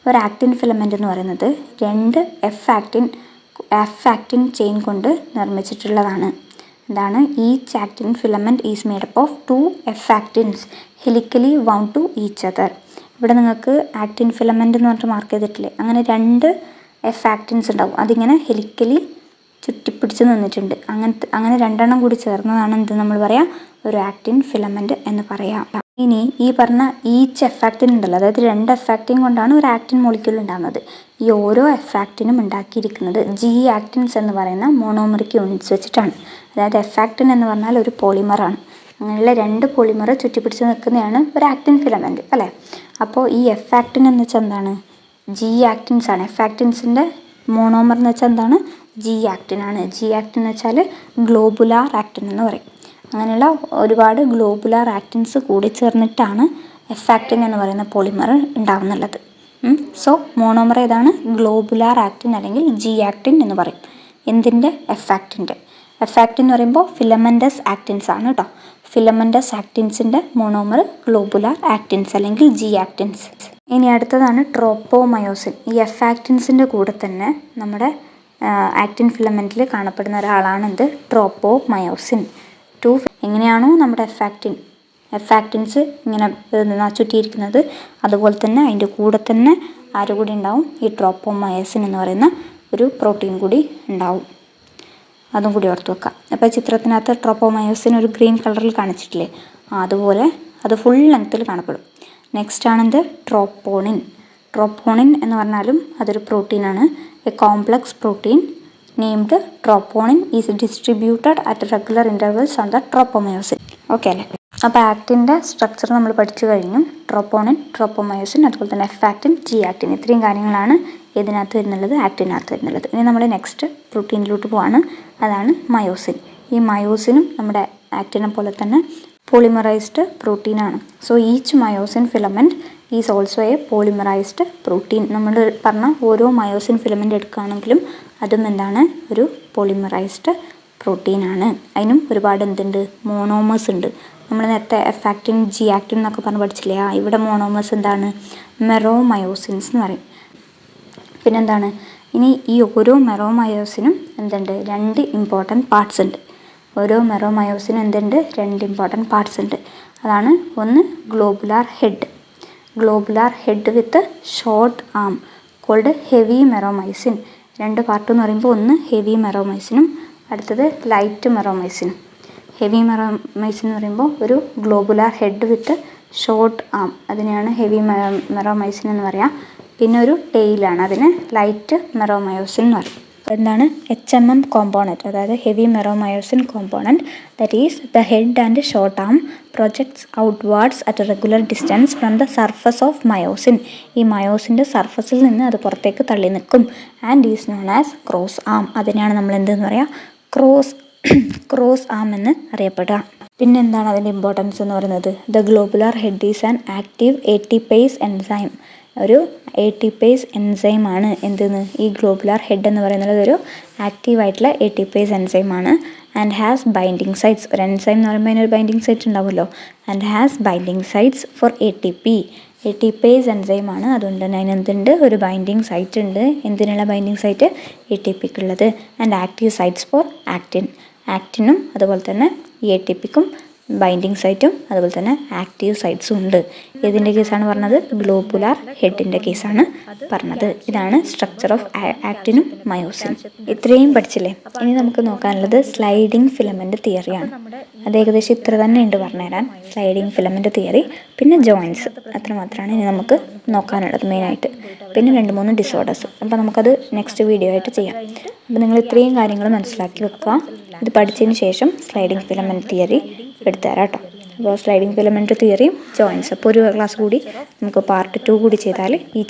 ഒരു ആക്റ്റിൻ ഫിലമെൻറ്റ് എന്ന് പറയുന്നത് രണ്ട് എഫ് ആക്റ്റിൻ ചെയിൻ കൊണ്ട് നിർമ്മിച്ചിട്ടുള്ളതാണ്. എന്താണ്, each actin filament is made up of 2 F actins helically wound to each other. ഇവിടെ നിങ്ങൾക്ക് ആക്റ്റിൻ ഫിലമെൻറ്റ് എന്ന് പറഞ്ഞിട്ട് മാർക്ക് ചെയ്തിട്ടില്ലേ, അങ്ങനെ 2 എഫ് ആക്റ്റിൻസ് ഉണ്ടാവും. അതിങ്ങനെ ഹെലിക്കലി ചുറ്റിപ്പിടിച്ച് നിന്നിട്ടുണ്ട്. അങ്ങനെ 2 എണ്ണം കൂടി ചേർന്നതാണ് എന്ത് നമ്മൾ പറയാം, ഒരു ആക്റ്റിൻ ഫിലമെൻറ്റ് എന്ന് പറയാം. ഇനി ഈ പറഞ്ഞ ഈച്ച് എഫ് ആക്റ്റിൻ ഉണ്ടല്ലോ, അതായത് 2 എഫ് ആക്റ്റിൻ കൊണ്ടാണ് ഒരു ആക്റ്റിൻ മോളിക്യൂൾ ഉണ്ടാകുന്നത്. ഈ ഓരോ എഫ് ആക്റ്റിനും ഉണ്ടാക്കിയിരിക്കുന്നത് ജി ആക്റ്റിൻസ് എന്ന് പറയുന്ന മോണോമറിക് യൂണിറ്റ്സ് വെച്ചിട്ടാണ്. അതായത് എഫ് ആക്റ്റിൻ എന്ന് പറഞ്ഞാൽ ഒരു പോളിമറാണ്. അങ്ങനെയുള്ള 2 പോളിമർ ചുറ്റിപ്പിടിച്ച് നിൽക്കുന്നതാണ് ഒരു ആക്റ്റിൻ ഫിലമെൻറ്റ് അല്ലേ. അപ്പോൾ ഈ എഫ് ആക്റ്റിൻ എന്ന് വെച്ചാൽ എന്താണ്, ജി ആക്റ്റിൻസ് ആണ്. എഫ് ആക്റ്റിൻസിൻ്റെ മോണോമർ എന്ന് വെച്ചാൽ എന്താണ്, ജി ആക്റ്റിൻ ആണ്. ജി ആക്റ്റിൻ എന്ന് വെച്ചാൽ ഗ്ലോബുലാർ ആക്റ്റിൻ എന്ന് പറയും. അങ്ങനെയുള്ള ഒരുപാട് ഗ്ലോബുലാർ ആക്റ്റിൻസ് കൂടി ചേർന്നിട്ടാണ് എഫ് ആക്റ്റിൻ എന്ന് പറയുന്ന പോളിമർ ഉണ്ടാകുന്നുള്ളത്. സോ മോണോമർ ഏതാണ്, ഗ്ലോബുലാർ ആക്റ്റിൻ അല്ലെങ്കിൽ ജി ആക്റ്റിൻ എന്ന് പറയും. എന്തിൻ്റെ, എഫ് ആക്റ്റിൻ്റെ. എഫ് ആക്റ്റിൻ എന്ന് പറയുമ്പോൾ ഫിലമെൻറ്റസ് ആക്റ്റിൻസ് ആണ് കേട്ടോ. ഫിലമെൻറ്റസ് ആക്റ്റിൻസിൻ്റെ മോണോമർ ഗ്ലോബുലാർ ആക്റ്റിൻസ് അല്ലെങ്കിൽ ജി ആക്റ്റിൻസ്. ഇനി അടുത്തതാണ് ട്രോപ്പോമയോസിൻ. ഈ എഫ് ആക്റ്റിൻസിൻ്റെ കൂടെ തന്നെ നമ്മുടെ ആക്റ്റിൻ ഫിലമെൻറ്റിൽ കാണപ്പെടുന്ന ഒരാളാണ് എന്ത് ട്രോപ്പോമയോസിൻ. എങ്ങനെയാണോ നമ്മുടെ എഫാക്റ്റിൻസ് ഇങ്ങനെ ചുറ്റിയിരിക്കുന്നത് അതുപോലെ തന്നെ അതിൻ്റെ കൂടെ തന്നെ ആര് കൂടി ഉണ്ടാവും, ഈ ട്രോപ്പോമയോസിൻ എന്ന് പറയുന്ന ഒരു പ്രോട്ടീൻ കൂടി ഉണ്ടാവും. അതും കൂടി ഓർത്ത് വെക്കാം. അപ്പോൾ ചിത്രത്തിനകത്ത് ട്രോപ്പോമയോസിൻ ഒരു ഗ്രീൻ കളറിൽ കാണിച്ചിട്ടില്ലേ, അതുപോലെ അത് ഫുൾ ലെങ്ത്തിൽ കാണപ്പെടും. Next ആണെന്ത് troponin. ട്രോപ്പോണിൻ എന്ന് പറഞ്ഞാലും അതൊരു പ്രോട്ടീനാണ്. A complex protein named troponin is distributed at regular intervals on the tropomyosin. Okay അല്ലേ? അപ്പോൾ ആക്റ്റിൻ്റെ സ്ട്രക്ചർ നമ്മൾ പഠിച്ചു കഴിഞ്ഞു. ട്രോപ്പോണിൻ, ട്രോപ്പോമയോസിൻ, അതുപോലെ തന്നെ എഫ് ആക്റ്റിൻ, ജി ആക്റ്റിൻ, ഇത്രയും കാര്യങ്ങളാണ് ഇതിനകത്ത് വരുന്നുള്ളത്, ആക്റ്റിനകത്ത് വരുന്നുള്ളത്. ഇനി നമ്മൾ നെക്സ്റ്റ് പ്രോട്ടീനിലോട്ട് പോവാണ്. അതാണ് മയോസിൻ. ഈ മയോസിനും നമ്മുടെ ആക്റ്റിനെ പോലെ തന്നെ പോളിമറൈസ്ഡ് പ്രോട്ടീനാണ്. So each myosin filament is also a polymerized protein. നമ്മൾ പറഞ്ഞ ഓരോ മയോസിൻ ഫിലമെൻ്റ് എടുക്കുകയാണെങ്കിലും അതും എന്താണ്, ഒരു പോളിമറൈസ്ഡ് പ്രോട്ടീനാണ്. അതിനും ഒരുപാട് എന്തുണ്ട്, മോണോമേഴ്സ് ഉണ്ട്. നമ്മൾ നേരത്തെ എഫ് ആക്റ്റിൻ, ജി ആക്റ്റിൻ എന്നൊക്കെ പറഞ്ഞ് പഠിച്ചില്ലേ, ഇവിടെ മോണോമേഴ്സ് എന്താണ്, മെറോമയോസിൻസ് എന്ന് പറയും. പിന്നെന്താണ്, ഇനി ഈ ഓരോ മെറോമയോസിനും എന്തുണ്ട്, 2 ഇമ്പോർട്ടൻറ്റ് പാർട്സ് ഉണ്ട്. ഓരോ മെറോമയോസിനും എന്തുണ്ട്, 2 ഇമ്പോർട്ടൻറ്റ് പാർട്സ് ഉണ്ട്. അതാണ് ഒന്ന് globular head with short arm called heavy meromyosin. 2 part എന്ന് പറയുമ്പോൾ ഒന്ന് ഹെവി മെറോമൈസിനും അടുത്തത് ലൈറ്റ് മെറോമൈസിനും. ഹെവി മെറോമൈസിൻ എന്ന് പറയുമ്പോൾ ഒരു ഗ്ലോബുലാർ ഹെഡ് വിത്ത് ഷോർട്ട് ആം, അതിനെയാണ് ഹെവി മെറോമൈസിൻ എന്ന് പറയാം. പിന്നെ ഒരു ടെയിലാണ്, അതിന് ലൈറ്റ് മെറോമയോസിൻ എന്ന് പറയും. എന്താണ് HMM കോമ്പോണൻറ്റ്, അതായത് heavy meromyosin component, that is the head and short arm projects outwards at a regular distance from the surface of myosin. ഈ മയോസിൻ്റെ സർഫസിൽ നിന്ന് അത് പുറത്തേക്ക് തള്ളി നിൽക്കും. And is known as cross arm, അതിനെയാണ് നമ്മൾ എന്തെന്ന് പറയുക, ക്രോസ് ആം എന്ന് അറിയപ്പെടുക. പിന്നെ എന്താണ് അതിൻ്റെ ഇമ്പോർട്ടൻസ് എന്ന് പറയുന്നത്, the globular head is an active ATPase enzyme. ഒരു ATPase എൻസൈമാണ് എന്തെന്ന്, ഈ ഗ്ലോബുലാർ ഹെഡ് എന്ന് പറയുന്നത് ഒരു ആക്റ്റീവായിട്ടുള്ള ATPase എൻസൈമാണ്. And has binding sites. ഒരു എൻസൈം എന്ന് പറയുമ്പോൾ അതിനൊരു ബൈൻഡിങ് സൈറ്റ് ഉണ്ടാവുമല്ലോ. And has binding sites for ATPase എൻസൈമാണ്. അതുകൊണ്ട് തന്നെ അതിനെന്തുണ്ട്, ഒരു ബൈൻഡിങ് സൈറ്റ് ഉണ്ട്. എന്തിനുള്ള ബൈൻഡിങ് സൈറ്റ്, ATPക്കുള്ളത്. ആൻഡ് ആക്റ്റീവ് സൈറ്റ്സ് ഫോർ ആക്റ്റിനും അതുപോലെ തന്നെ ഈ ATPക്കും ബൈൻഡിങ് സൈറ്റും അതുപോലെ തന്നെ ആക്റ്റീവ് സൈറ്റ്സും ഉണ്ട്. ഇതിൻ്റെ കേസാണ് പറഞ്ഞത്, ഗ്ലോബുലാർ ഹെഡിൻ്റെ കേസാണ് പറഞ്ഞത്. ഇതാണ് സ്ട്രക്ചർ ഓഫ് ആക്റ്റിനും മയോസിൻ. ഇത്രയും പഠിച്ചില്ലേ? ഇനി നമുക്ക് നോക്കാനുള്ളത് സ്ലൈഡിങ് ഫിലമെൻ്റ് തിയറിയാണ്. അത് ഏകദേശം ഇത്ര തന്നെ ഉണ്ട് പറഞ്ഞുതരാൻ. സ്ലൈഡിങ് ഫിലമെൻ്റ് തിയറി, പിന്നെ ജോയിൻസ്, അത്ര മാത്രമാണ് ഇനി നമുക്ക് നോക്കാനുള്ളത് മെയിനായിട്ട്. പിന്നെ 2-3 ഡിസോർഡേഴ്സ്. അപ്പോൾ നമുക്കത് നെക്സ്റ്റ് വീഡിയോ ആയിട്ട് ചെയ്യാം. അപ്പോൾ നിങ്ങൾ ഇത്രയും കാര്യങ്ങൾ മനസ്സിലാക്കി വെക്കുക. ഇത് പഠിച്ചതിന് ശേഷം സ്ലൈഡിങ് ഫിലമെൻ്റ് തിയറി എടുത്തുതരാം കേട്ടോ. അപ്പോൾ സ്ലൈഡിങ് ഫിലമെൻ്റ് തിയറിയും ജോയിൻസ്, അപ്പോൾ ഒരു ക്ലാസ് കൂടി നമുക്ക് പാർട്ട് 2 കൂടി ചെയ്താൽ ഈ